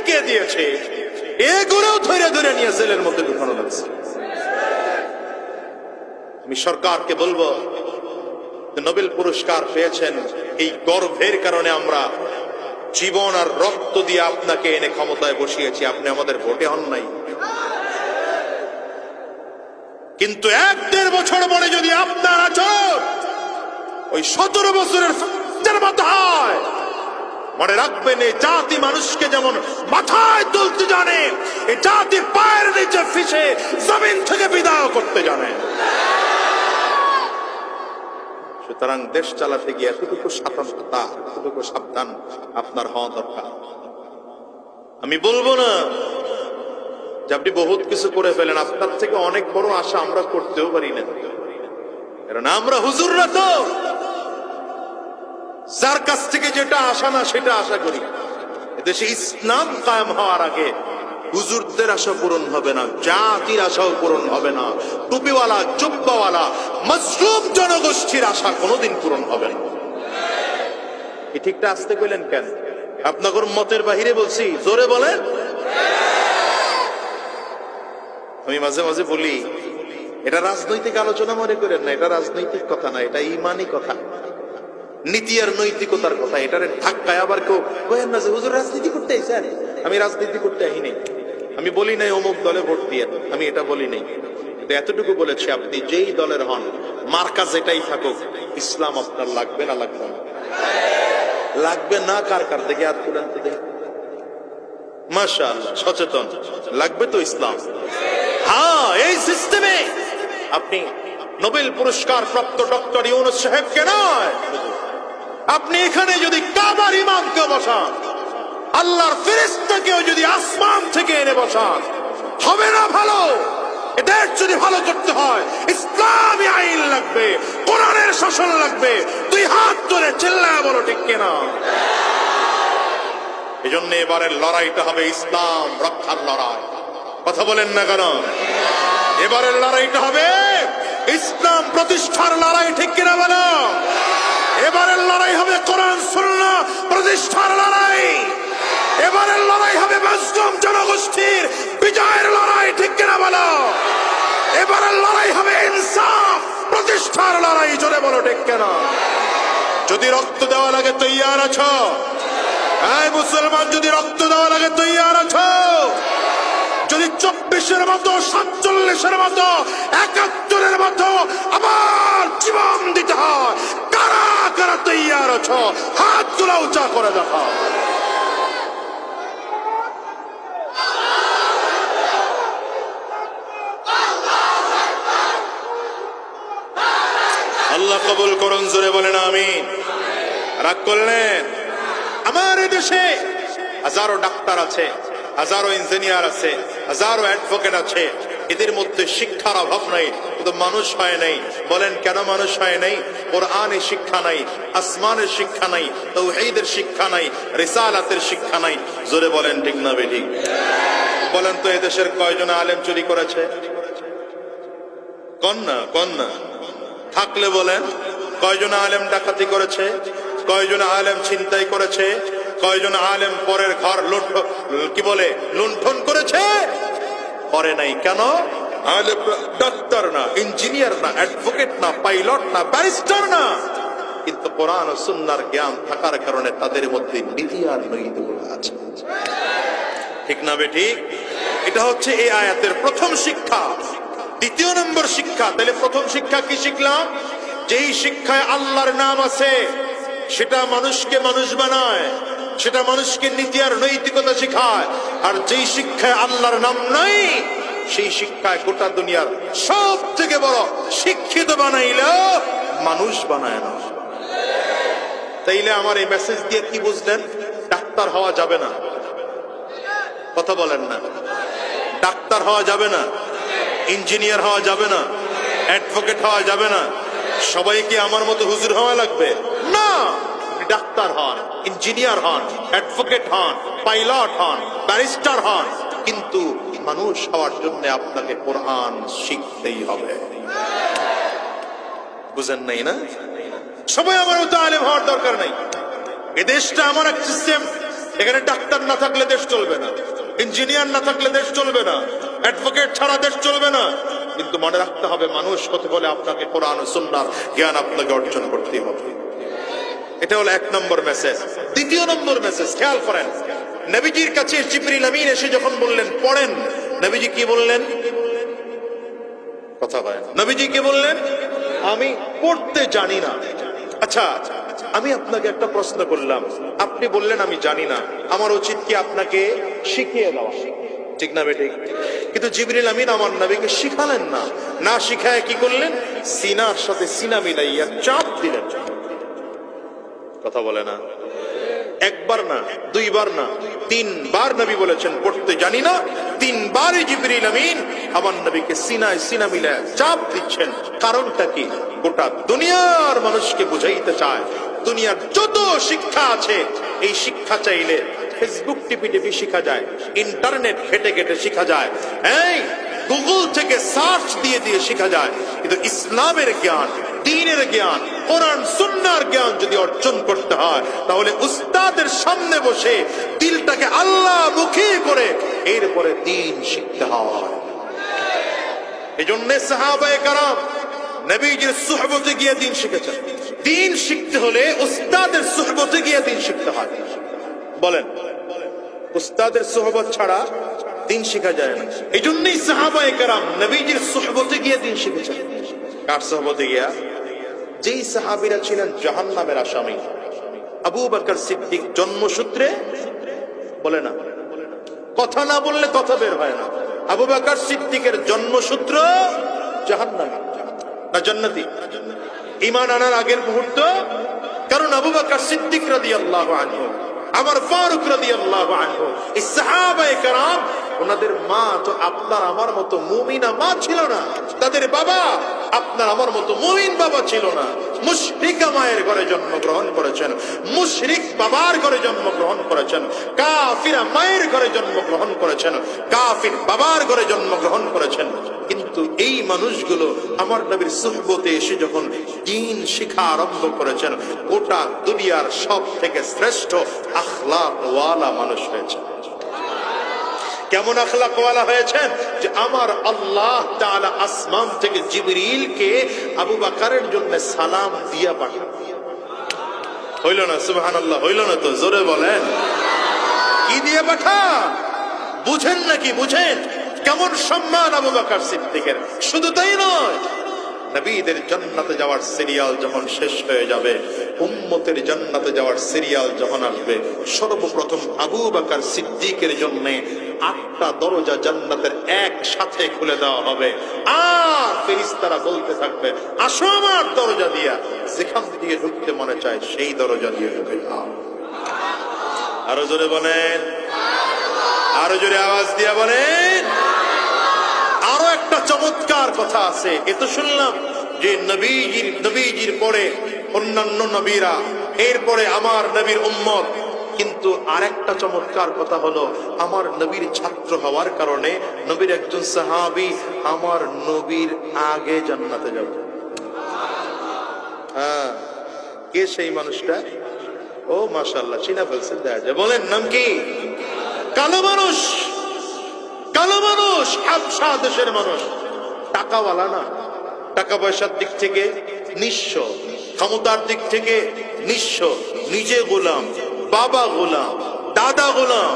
কে দিয়েছে, এগুলোও ধরে ধরে নিয়ে জেলের মধ্যে ঢুকানো লাগছে। আমি সরকারকে বলবো, নোবেল পুরস্কার পেয়েছেন, এই গর্বের কারণে আমরা জীবন আর রক্ত দিয়ে আপনাকে এনে ক্ষমতায় বসিয়েছি, আপনি আমাদের ভোটে হন নাই। কিন্তু 1-1.5 বছর পরে যদি আপনার আচরণ ওই 17 বছরের মতো হয়, মনে রাখবেন এই জাতি মানুষকে যেমন মাথায় তুলতে জানে, এই জাতি পায়ের নিচে ফিসে জমিন থেকে বিদায় করতে জানে। সুতরাং দেশ চালাতে গিয়ে এতটুকু সতর্কতা, এতটুকু সাবধান আপনার হওয়া দরকার। আমি বলবো না যে আপনি বহুত কিছু করে ফেলেন, আপনার থেকে অনেক বড় আশা আমরা করতেও পারি না, কারণ আমরা হুজুররা তো যার কাছ থেকে যেটা আশা না সেটা আশা করি। এদেশে ইসলাম কায়েম হওয়ার আগে হুজুরদের আশা পূরণ হবে না, জাতির আশাও পূরণ হবে না, টুপিওয়ালা জুব্বাওয়ালা মজলুম জনগোষ্ঠীর আশা কোনোদিন পূরণ হবে না। এই ঠিকটা আসতে কইলেন কেন? আপনাদের মতের বাহিরে বলছি, জোরে বলেন। আমি মাঝে মাঝে বলি, এটা রাজনৈতিক আলোচনা মনে করেন না, এটা রাজনৈতিক কথা না, এটা ইমানি কথা, নীতি আর নৈতিকতার কথা। এটার ধাক্কায় আবার কেউ কহেন না যে হুজুর রাজনীতি করতে আইছেন। আমি রাজনীতি করতে আইনি, আমি বলি নাই অমুক দলে ভোট দিয়ে, আমি এটা বলি নাই, কিন্তু এতটুকু বলেছি আপনি যেই দলের হন, মার্কা যেটাই থাকুক, ইসলাম আপনার লাগবে না লাগবে না? লাগবে না। কার কার দেখে আর তুলেন তো দেখে। মাশাআল্লাহ, সচেতন লাগবে তো ইসলাম। হ্যাঁ, এই সিস্টেমে আপনি নোবেল পুরস্কার প্রাপ্ত ডক্টর ইউনূস সাহেবকে নয়, আপনি এখানে যদি কাবার ইমামকে বসান, আল্লাহর ফেরেশতাকেও যদি আসমান থেকে এনে বসান, হবে না ভালো? এদের যদি ভালো করতে হয় ইসলামী আইন লাগবে, কোরআনের শাসন লাগবে। দুই হাত ধরে চিল্লায় বলো ঠিক কিনা? এজন্য এবারের লড়াইটা হবে ইসলাম রক্ষার লড়াই। কথা বলেন না কেন? এবারের লড়াইটা হবে ইসলাম প্রতিষ্ঠার লড়াই, ঠিক কিনা বলো? এবারের লড়াই হবে কোরআন সুন্নাহ প্রতিষ্ঠার লড়াই। এবারের লড়াই হবে মুসলিম জনগোষ্ঠীর বিজয়ের লড়াই, ঠিক কিনা বলো? এবারের লড়াই হবে ইনসাফ প্রতিষ্ঠার লড়াই, জোরে বলো ঠিক কিনা? যদি রক্ত দেওয়া লাগে তৈয়ার আছো? এই মুসলমান, যদি রক্ত দেওয়া লাগে তৈয়ার আছো? যদি 24-এর মতো, 47-এর মতো, 71-এর মতো আবার জীবন দিতে হয়, কারা কারা তৈয়ার আছো? হাত তুলে উঁচা করে দেখাও। আল্লাহ কবুল করুন, জোরে বলেন আমিন। রাগ করলেন? আমার দেশে হাজারো ডাক্তার আছে, হাজারো ইঞ্জিনিয়ার আছে, হাজারো অ্যাডভোকেট আছে, এদের মধ্যে শিক্ষার অভাব নাই, কিন্তু মানুষ হয় নাই। বলেন কেন মানুষ হয় নাই? কোরআনের শিক্ষা নাই, আসমানের শিক্ষা নাই, তাওহীদের শিক্ষা নাই, রিসালাতের শিক্ষা নাই। জোরে বলেন ঠিক না বেঠিক? বলেন তো এদেশের কয়জন আলেম চুরি করেছে? কন্যা থাকলে বলেন কয়জন আলেম ডাকাতি করেছে? কয়জন আলেম ছিনতাই করেছে? কয়জন আলেম পরের ঘর লুণ্ঠন করেছে? করে নাই। কেন? আলেম ডাক্তার না, ইঞ্জিনিয়ার না, অ্যাডভোকেট না, পাইলট না, ব্যারিস্টার না, কিন্তু কোরআন ও সুন্নাহর জ্ঞান থাকার কারণে তাদের মধ্যে নীতি আর নৈতিকতা আছে। ঠিক না বেঠিক? এটা হচ্ছে এই আয়াতের প্রথম শিক্ষা। দ্বিতীয় নম্বর শিক্ষা, তাহলে প্রথম শিক্ষা কি শিখলাম? যেই শিক্ষায় আল্লাহর নাম আছে সেটা মানুষকে মানুষ বানায়, সেটা মানুষকে নীতি আর নৈতিকতা শিখায়। আর যেই শিক্ষায় আল্লাহর নাম নাই, সেই শিক্ষায় গোটা দুনিয়ার সব থেকে বড় শিক্ষিত বানাইলেও মানুষ বানায় না। তাইলে আমার এই মেসেজ দিয়ে কি বুঝলেন? ডাক্তার হওয়া যাবে না। কথা বলেন না? ডাক্তার হওয়া যাবে না, ইঞ্জিনিয়ার হওয়া যাবে না, অ্যাডভোকেট হওয়া যাবে না। সবাইকে আমার মতো হুজুর হওয়া লাগবে না। ডাক্তার হন, ইঞ্জিনিয়ার হন, অ্যাডভোকেট হন, পাইলট হন, ব্যারিস্টার হন, কিন্তু মানুষ হওয়ার জন্য আপনাকে কোরআন শিখতেই হবে। বুঝেন নাই না? সবাই আমার মতো আলেম হওয়ার দরকার নাই। এ দেশটা এমন এক সিস্টেম, এখানে ডাক্তার না থাকলে দেশ চলবে না, ইঞ্জিনিয়ার না থাকলে দেশ চলবে না, অ্যাডভোকেট ছাড়া দেশ চলবে না। কিন্তু মনে রাখতে হবে, মানুষ হতে হলে আপনাকে কোরআন ও সুন্নাহর জ্ঞান আপনাকে অর্জন করতেই হবে। এটা হলো 1 নম্বর মেসেজ। 2 নম্বর মেসেজ খেয়াল করেন, নবীজির কাছে জিবরিল আমিন এসে যখন বললেন পড়েন, নবীজি কি বললেন? কথা বলেন। নবীজি কি বললেন? আমি পড়তে জানি না। আচ্ছা, আমি আপনাকে একটা প্রশ্ন করলাম, আপনি বললেন আমি জানি না, আমার উচিত কি আপনাকে শিখিয়ে দেওয়া? ঠিক না বেঠিক? কিন্তু জিবরিল আমিন আমার নবীকে শিখালেন না, না শিখায় কি করলেন? সিনার সাথে সিনা মিলাইয়া চাপ দিলেন। কথা বলে না? একবার না, 2 বার না, 3 বার নবী বলেছেন পড়তে জানি না। 3 বারই জিবরিল আমিন আমার নবীকে সিনায় সিনা মিলায় চাপ দিচ্ছেন। কারণটা কি? গোটা দুনিয়ার মানুষকে বুঝাইতে চায়, দুনিয়ার যত শিক্ষা আছে এই শিক্ষা চাইলে ফেসবুক টিপি টিপি শিখা যায়, ইন্টারনেট ঘেটে ঘেটে শিখা যায়, এই গুগল থেকে সার্চ দিয়ে দিয়ে শিখা যায়। কিন্তু ইসলামের জ্ঞান, দ্বীনের জ্ঞান, কোরআন সুন্নাহর জ্ঞান যদি অর্জন করতে হয়, তাহলে উস্তাদের সামনে বসে দিলটাকে আল্লাহ মুখী করে এরপরে দ্বীন শিখতে হয়। এজন্য সাহাবায়ে কেরাম নবীজির সুহবতে গিয়ে দ্বীন শিখেছেন। দ্বীন শিখতে হলে উস্তাদের সুহবতে গিয়ে দ্বীন শিখতে হয়। বলেন, উস্তাদের সুহবত ছাড়া দ্বীন শেখা যায় না। এই জন্যই সাহাবায়ে কেরাম নবীজির সুহবতে গিয়ে দ্বীন শিখেছেন। কার সুহবতে গিয়া? যেই সাহাবীরা ছিলেন জাহান্নামের আসামি। আবু বকর সিদ্দিক জন্মসূত্রে, বলে না, কথা না বললে কথা বের হয় না, আবু বকর সিদ্দিকের জন্মসূত্র জাহান্নামী না জান্নাতি? ঈমান আনার আগের মুহূর্ত, কারণ আবু বকর সিদ্দিক রাদিয়াল্লাহু আনহু, আমার ফারুক রাদিয়াল্লাহু আনহু, এই সাহাবায়ে কেরাম, ওনাদের মা তো আপনার আমার মতো মুমিনা মা ছিল না, তাদের বাবা আপনার আমার মতো মুমিন বাবা ছিল না। মুশরিকা মায়ের ঘরে জন্মগ্রহণ করেছেন, মুশরিক বাবার ঘরে জন্মগ্রহণ করেছেন, কাফিরা মায়ের ঘরে জন্মগ্রহণ করেছেন, কাফির বাবার ঘরে জন্মগ্রহণ করেছেন। কিন্তু এই মানুষগুলো আমার নবীর সুহবতে এসে যখন দ্বীন শিক্ষা আরম্ভ করেছেন, গোটা দুনিয়ার সব থেকে শ্রেষ্ঠ আখলাক ওয়ালা মানুষ হয়েছে। কেমন আখলাক ওয়ালা হয়েছেন? যে আমার আল্লাহ তাআলা আসমান থেকে জিবরিলকে আবু বকরের জন্য সালাম দিয়া পাঠান। হইল না? সুবহানাল্লাহ হইল না? তো জোরে বলেন, কি দিয়ে পাঠা? বুঝেন নাকি? বুঝেন কেমন সম্মান আবু বকর সিদ্দিকের? শুধু তাই নয়, নবীদের জান্নাতে যাওয়ার সিরিয়াল যখন শেষ হয়ে যাবে, উম্মতের জান্নাতে যাওয়ার সিরিয়াল যখন আসবে, সর্বপ্রথম আবু বকর সিদ্দিকের জন্য 8টা দরজা জান্নাতের একসাথে খুলে দেওয়া হবে। আর ফেরেশতারা বলতে থাকবে, আসো আমার দরজা দিয়া, যেখান দিয়ে ঢুকতে মনে চায় সেই দরজা দিয়ে ঢুকে যাও। আরো জোরে বলেন, আরো জোরে আওয়াজ দিয়া বলেন। আরো একটা চমৎকার কথা আছে। এ তো শুনলাম যে নবীজির পরে অন্যান্য নবীরা, এরপরে আমার নবীর উম্মত। কিন্তু আরেকটা চমৎকার কথা হলো, আমার নবীর ছাত্র হওয়ার কারণে নবীর একজন সাহাবী আমার নবীর আগে জান্নাতে যাবে। হ্যাঁ, কে সেই মানুষটা? ও মাশাআল্লাহ, চিনা ফেলছেন। দেখা যায়। বলেন নাম কি? কালো মানুষ, কালো মানুষ, হাবশা দেশের মানুষ, টাকাওয়ালা না, টাকা পয়সার দিক থেকে নিঃস্ব, ক্ষমতার দিক থেকে নিঃস্ব, নিজে গোলাম, বাবা গোলাম, দাদা গোলাম।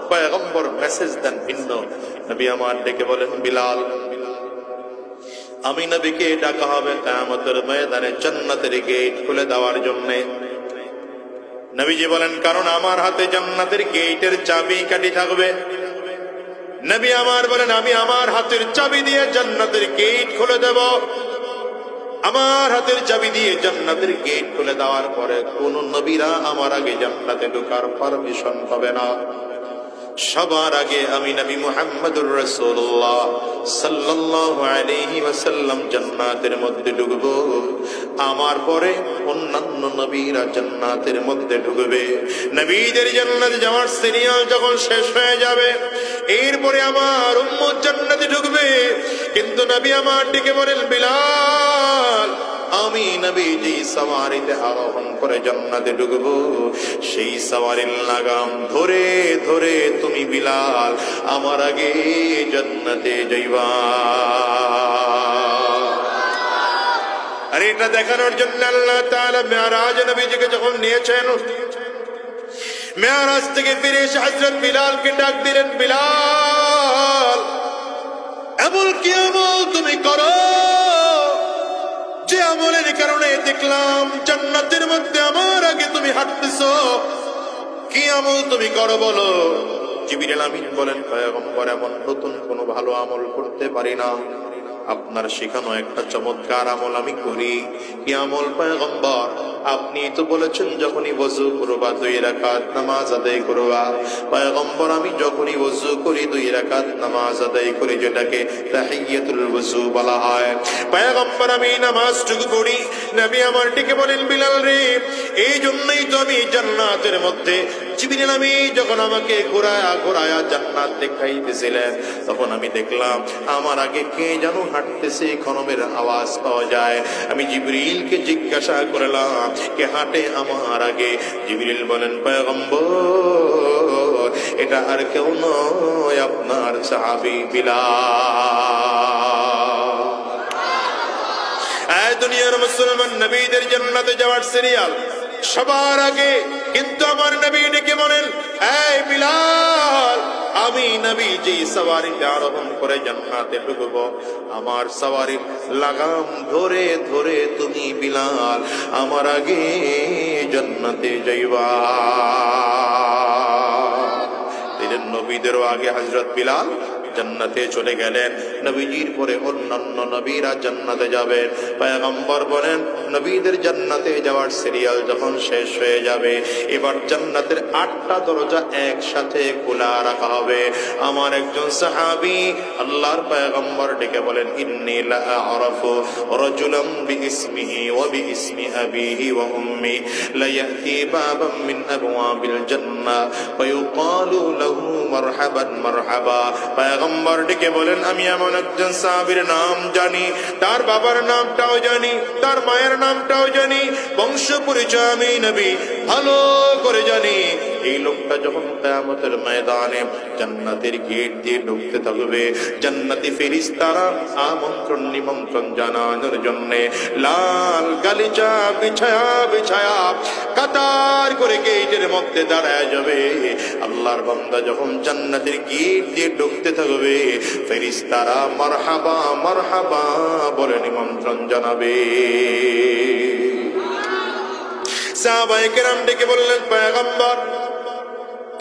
পয়গম্বর মেসেজ দেন ভিন্ন। নবী আমার ডেকে বলেন, বিলাল, আমি নবীকে ডাকা হবে কিয়ামতের ময়দানে জান্নাতের গেট খুলে দেওয়ার জন্য। নবীজি বলেন, কারণ আমার হাতে জান্নাতের গেটের চাবি কাঠি থাকবে। নবী আমার বলেন, আমি আমার হাতের চাবি দিয়ে জান্নাতের গেট খুলে দেব। আমার হাতের চাবি দিয়ে জান্নাতের গেট খুলে দেওয়ার পরে কোন নবীরা আমার আগে জান্নাতে ঢোকার পারমিশন পাবে না। সবার আগে আমি নবী মুহাম্মদুর রাসূলুল্লাহ সাল্লাল্লাহু আলাইহি ওয়াসাল্লাম জান্নাতের মধ্যে ঢুকবো, আমার পরে অন্যান্য নবীরা জান্নাতের মধ্যে ঢুকবে। নবীদের জান্নাতে যাওয়ার সিরিয়াল যখন শেষ হয়ে যাবে, এরপরে আমার উম্মত জান্নাতে ঢুকবে। কিন্তু নবী আমার ডেকে বলেন, বিলাল, আমি নবী যে সওয়ারিতে আরোহণ করে জান্নাতে ঢুকবো, সেই সওয়ারির লাগাম ধরে ধরে তুমি বিলাল আমার আগে জান্নাতে যাইবা। আর এটা দেখানোর জন্য আল্লাহ তাআলা মেরাজ নবীজিকে যখন নিয়েছেন, মেরাজ থেকে ফিরে এসে হযরত বিলালকে ডাক দিলেন, বিলাল, এমন কি আমল তুমি করো যে আমলের কারণে দেখলাম জান্নাতের মধ্যে আমার আগে তুমি হাঁটতেছো? কি আমল তুমি করো বলো? জিবরিল আমিন বলেন, পয়গম্বর, এমন নতুন কোনো ভালো আমল করতে পারি না, আপনার শেখানো একটা চমৎকার আমল আমি করি। কি আমল পয়গম্বর? আপনি তো বলেছেন যখনই ওযু করবা 2 রাকাত নামাজ আদায় করবা। পয়গম্বর, আমি যখনই ওযু করি 2 রাকাত নামাজ আদায় করি, যেটাকে তাহিয়াতুল ওযু বলা হয়। পয়গম্বর, আমি নামাজটুকু পড়ি। নবী আমার ডেকে বলেন, বিলাল রে, এই জন্যই তো আমি জান্নাতের মধ্যে জিবরিল আমিন যখন আমাকে ঘোরায়া ঘোরায়া জান্নাত দেখাইতেছিলেন, তখন আমি দেখলাম আমার আগে কে যেন হাঁটতেছে, খনমের আওয়াজ পাওয়া যায়। আমি জিবরিলকে জিজ্ঞাসা করলাম, কে হাঁটে আমার আগে? জিবরিল বলেন, পয়গম্বর, এটা আর কেউ নয়, আপনার সাহাবী বিলাল। দুনিয়ার মুসলমান নবীদের জান্নাতে যাওয়ার সিরিয়াল সবার আগে, কিন্তু আমার নবী ডেকে বলেন, এই বিলাল, আমি নবী যে সওয়ারিতে আরোহণ করে জান্নাতে ঢুকবো, আমার সওয়ারির লাগাম ধরে ধরে তুমি বিলাল আমার আগে জান্নাতে যাইবা। নবীদেরও আগে হযরত বিলাল জান্নাতে চলে গেলেন। নবীজির পরে অন্যান্য নবীরা জান্নাতে যাবেন। পয়গম্বর বলেন, নবীদের জান্নাতে যাওয়ার সিরিয়াল যখন শেষ হয়ে যাবে, এবার জান্নাতের 8টা দরজা একসাথে খোলা রাখা হবে। আমার একজন সাহাবী আল্লাহর পয়গম্বর ডেকে বলেন, ইন্নী লা আরাফু রাজুলাম বিইসমিহি ওয়া বিইসমি আবিহি ওয়া উম্মি লা ইয়াতি বাবাম মিন আবওয়াবিল জান্নাহ ওয়া ইউকালু লাহু মারহাবান মারহাবা। পয়গম্বর ডেকে বলেন, আমি এমন একজন সাহাবীর নাম জানি, তার বাবার নামটাও জানি, তার মায়ের নামটাও জানি, বংশ পরিচয় আমি নবী ভালো করে জানি। এই লোকটা যখন কিয়ামতের ময়দানে জান্নাতের গেট দিয়ে ঢুকতে থাকবে, জান্নাতি ফেরেশতারা আমন্ত্রণ নিমন্ত্রণ জানানোর জন্য লাল গালিচা বিছায়া বিছায়া কাতার করে গেটের মধ্যে দাঁড়ায় যাবে। আল্লাহর বান্দা যখন জান্নাতের গেট দিয়ে ঢুকতে থাকবে, ফেরেশতারা মারহাবা মারহাবা বলে নিমন্ত্রণ জানাবে। সাহাবায়ে কেরাম ডেকে বললেন, পয়গম্বর,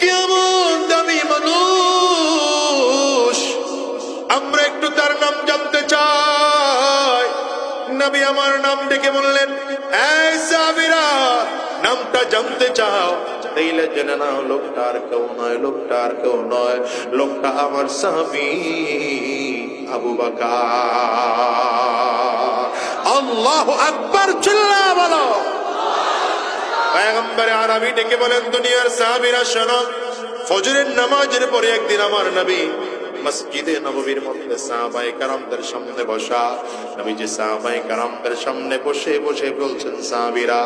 কেমন দামি মানুষ, আমরা একটু তার নাম জানতে চাই। নবী আমার নাম ডেকে বললেন, এই সাহাবীরা, নামটা জানতে চাও? তাইলে জেনে নাও, লোকটা আর কেউ নয়, লোকটা আর কেউ নয়, লোকটা আমার সাহাবী আবু বকর। আল্লাহু আকবার, চিল্লা বলো। পয়গম্বর আরবি ডেকে বলেন, দুনিয়ার সাহাবীরা শোনো, ফজরের নামাজের পরে একদিন আমার নবী মসজিদে নববীর মধ্যে সাহাবায়ে কেরামদের সামনে বসা। নবীজি সাহাবায়ে কেরামদের সামনে বসে বসে বলছেন, সাহাবীরা,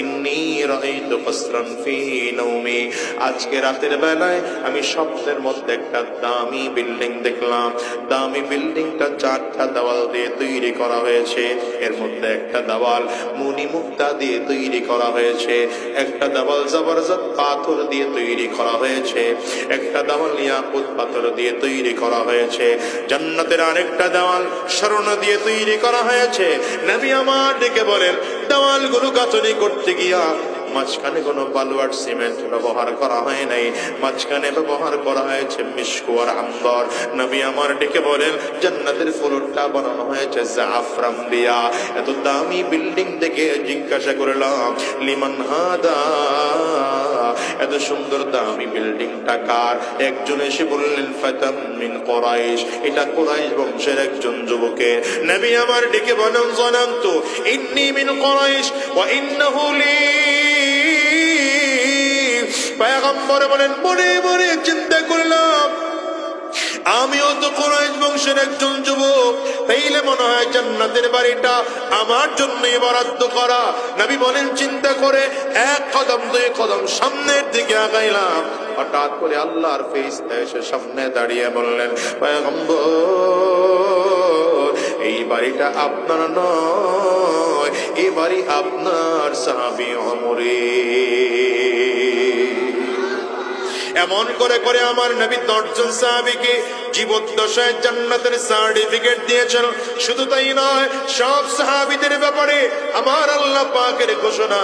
ইন্নী রাআইতু কসরান ফি নাওমি, আজকে রাতের বেলায় আমি স্বপ্নের মধ্যে একটা দামি বিল্ডিং দেখলাম। দামি বিল্ডিংটা 4টা দেওয়াল দিয়ে তৈরি করা হয়েছে। এর মধ্যে একটা দেওয়াল মুনি মুক্তা দিয়ে তৈরি করা হয়েছে, একটা দেওয়াল জবরদস্ত পাথর দিয়ে তৈরি করা হয়েছে, একটা দেওয়াল ইয়াকুত পাথর দিয়ে তৈরি করা হয়েছে, জান্নাতের আরেকটা দেওয়াল স্বর্ণ দিয়ে তৈরি করা হয়েছে। নবী আমার ডেকে বলেন, দেওয়ালগুলো গাঁথনি করতে গিয়া মাঝখানে কোনো বালু আর সিমেন্ট ব্যবহার করা হয় নাই, মাঝখানে ব্যবহার করা হয়েছে মিশকু আর আম্বর। নবী আমার ডেকে বলেন জান্নাতের ফ্লোরটা বানানো হয়েছে জাফরান দিয়া। এত দামি বিল্ডিং দেখে জিজ্ঞাসা করলাম লিমান হাদা, এত সুন্দর দামি বিল্ডিংটা কার? একজন এসে বললেন ফাতাম মিন কুরাইশ, এটা কুরাইশ বংশের একজন যুবকের। নবী আমার ডেকে বলেন জানান্তু ইন্নী মিন কুরাইশ ওয়া ইন্নাহু লি। পয়গম্বর বলেন মনে মনে চিন্তা করলাম আমিও তো কুরাইশ বংশের একজন যুবক, তাইলে মনে হয় জান্নাতের বাড়িটা আমার জন্যই বরাদ্দ করা। নবী বলেন চিন্তা করে এক কদম দুই কদম সামনের দিকে আগাইলাম, হঠাৎ করে আল্লাহর ফেরেশতা এসে সামনে দাঁড়িয়ে বললেন পয়গম্বর এই বাড়িটা আপনার নয়, এই বাড়ি আপনার সাহাবী ওমরের। এমন করে করে আমার নবী 10 জন সাহাবীকে জীবদ্দশায় জান্নাতের সার্টিফিকেট দিয়েছেন। শুধু তাই নয়, সব সাহাবীদের ব্যাপারে আমার আল্লাহ পাকের ঘোষণা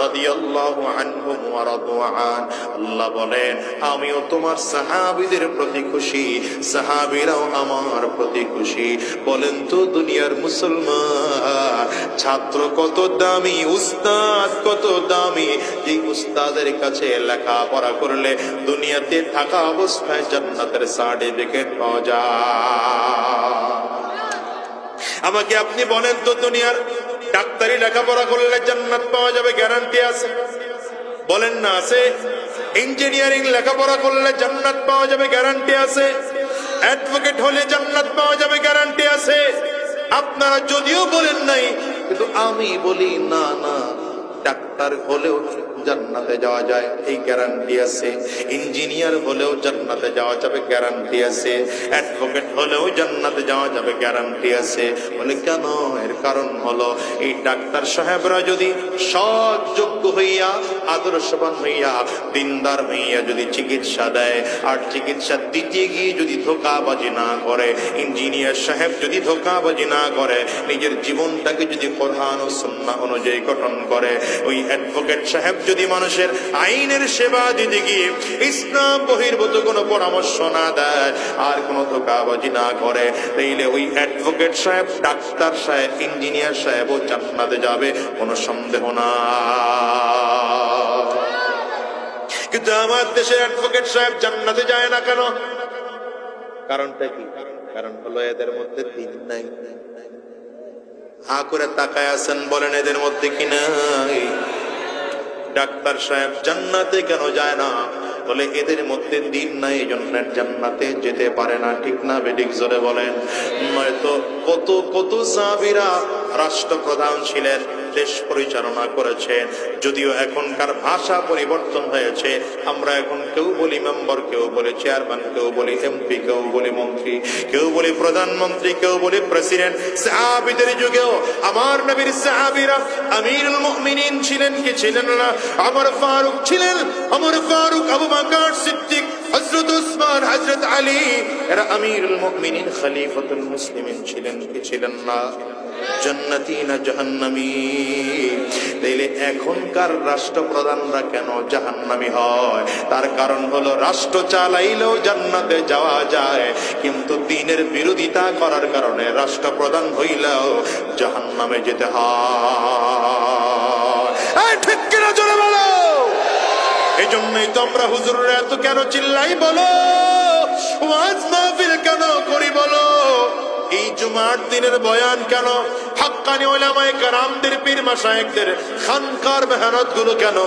রাদিয়াল্লাহু আনহুম ওয়া রাদু আন। আল্লাহ বলেন আমিও তোমার সাহাবীদের প্রতি খুশি, সাহাবীরাও আমার প্রতি খুশি। বলেন তো দুনিয়ার মুসলমান, ছাত্র কত দামি, উস্তাদ কত দামি, যে উস্তাদের কাছে লেখাপড়া করলে দুনিয়াতে থাকা অবস্থায় জান্নাতের সার্টিফিকেট পাওয়া যায়। আমাকে আপনি বলেন তো দুনিয়ার ডাক্তারি লেখাপড়া করলে জান্নাত পাওয়া যাবে গ্যারান্টি আছে? বলেন না আছে? ইঞ্জিনিয়ারিং লেখাপড়া করলে জান্নাত পাওয়া যাবে গ্যারান্টি আছে? অ্যাডভোকেট হলে জান্নাত পাওয়া যাবে গ্যারান্টি আছে? আপনারা যদিও বলেন নাই, কিন্তু আমি বলি না না, ডাক্তার হলেও জান্নাতে যাওয়া যায় এই গ্যারান্টি আছে, ইঞ্জিনিয়ার হলেও জান্নাতে যাওয়া যাবে গ্যারান্টি আছে, অ্যাডভোকেট হলেও জান্নাতে যাওয়া যাবে গ্যারান্টি আছে। বলে কেন? এর কারণ হলো এই ডাক্তার সাহেবরা যদি সৎ যোগ্য হইয়া আদর্শবান হইয়া দিনদার হইয়া যদি চিকিৎসা দেয়, আর চিকিৎসা দিতে গিয়ে যদি ধোঁকাবাজি না করে, ইঞ্জিনিয়ার সাহেব যদি ধোঁকাবাজি না করে, নিজের জীবনটাকে যদি কোরআন ও সুন্নাহ অনুযায়ী গঠন করে, ওই অ্যাডভোকেট সাহেব যদি মানুষের আইনের সেবা দিতে গিয়ে ইসলাম বহির্ভূত কোনো পরামর্শ না দেয়, আর কোনো ধোঁকাবাজি না করে, তাইলে ওই অ্যাডভোকেট সাহেব, ডাক্তার সাহেব, ইঞ্জিনিয়ার সাহেব ও জান্নাতে যাবে, কোনো সন্দেহ না। কিন্তু আমার দেশের অ্যাডভোকেট সাহেব জান্নাতে যায় না কেন? কারণটা কি? কারণ হলো এদের মধ্যে দিন নাই। হা করে তাকায় আছেন, বলেন এদের মধ্যে কি নাই? ডাক্তার সাহেব জান্নাতে কেন যায় না? বলে এদের মধ্যে দিন নাই, এই জন্য জান্নাতে যেতে পারে না। ঠিক না বেঠিক জোরে বলেন? নয়তো কত কত সাহাবীরা রাষ্ট্রপ্রধান ছিলেন, দেশ পরিচালনা করেছেন। যদিও এখনকার ভাষা পরিবর্তন হয়েছে, আমরা এখন কেউ বলি মেম্বার, কেউ বলি চেয়ারম্যান, কেউ বলি এমপি, কেউ বলি মন্ত্রী, কেউ বলি প্রধানমন্ত্রী, কেউ বলি প্রেসিডেন্ট। সাহাবীদের যুগেও আমার নবীর সাহাবীরা আমিরুল মুমিনিন ছিলেন কি ছিলেন না? ওমর ফারুক ছিলেন, ওমর ফারুক, আবু বকর সিদ্দিক, হযরত উসমান, হযরত আলী, এরা আমিরুল মুমিনিন খলিফাতুল মুসলিমিন ছিলেন কি ছিলেন না? জান্নাতি না জাহান্নামী? তাইলে এখনকার রাষ্ট্রপ্রধানরা কেন জাহান্নামী হয়? তার কারণ হলো রাষ্ট্র চালাইলেও জান্নাতে যাওয়া যায়, কিন্তু দ্বীনের বিরোধিতা করার কারণে রাষ্ট্রপ্রধান হইলেও জাহান্নামে যেতে হয়। ঠিক কিনা জোরে বলো? এই জন্যই তো আমরা হুজুররা এত কেন চিল্লাই বলো, ওয়াজ মাহফিল কেন করি বলো, এই জুমার দিনের বয়ান কেন, হাক্কানি উলামায়ে কেরামদের, পীর মাশায়েখদের খানকার মেহনত গুলো কেন?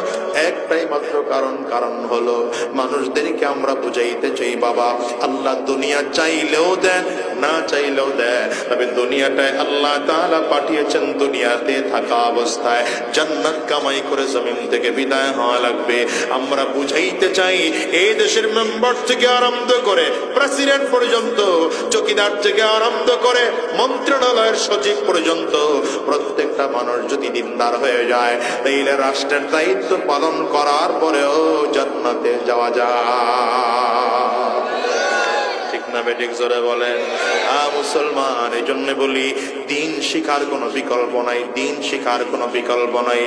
একটাই মাত্র কারণ, কারণ হলো মানুষদেরকে আমরা বুঝাইতে চাই বাবা আল্লাহ দুনিয়া চাইলেও দেন, না চাইলেও দেন, তবে দুনিয়াটায় আল্লাহ তাআলা পাঠিয়েছেন দুনিয়াতে থাকা অবস্থায় জান্নাত কামাই করে জমিন থেকে বিদায় হওয়া লাগবে। আমরা বুঝাইতে চাই এই দেশের মেম্বার থেকে আরম্ভ করে প্রেসিডেন্ট পর্যন্ত, চৌকিদার থেকে আরম্ভ করে মন্ত্রণালয়ের সচিব পর্যন্ত প্রত্যেকটা মানুষ যদি দিনদার হয়ে যায়, তাইলে রাষ্ট্রের দায়িত্ব পালন করার পরেও জান্নাতে যাওয়া যায়। ঠিক না বেঠিক জোরে বলেন? মুসলমান, এই জন্য বলি দিন শিখার কোনো বিকল্প নাই, দিন শিখার কোনো বিকল্প নাই।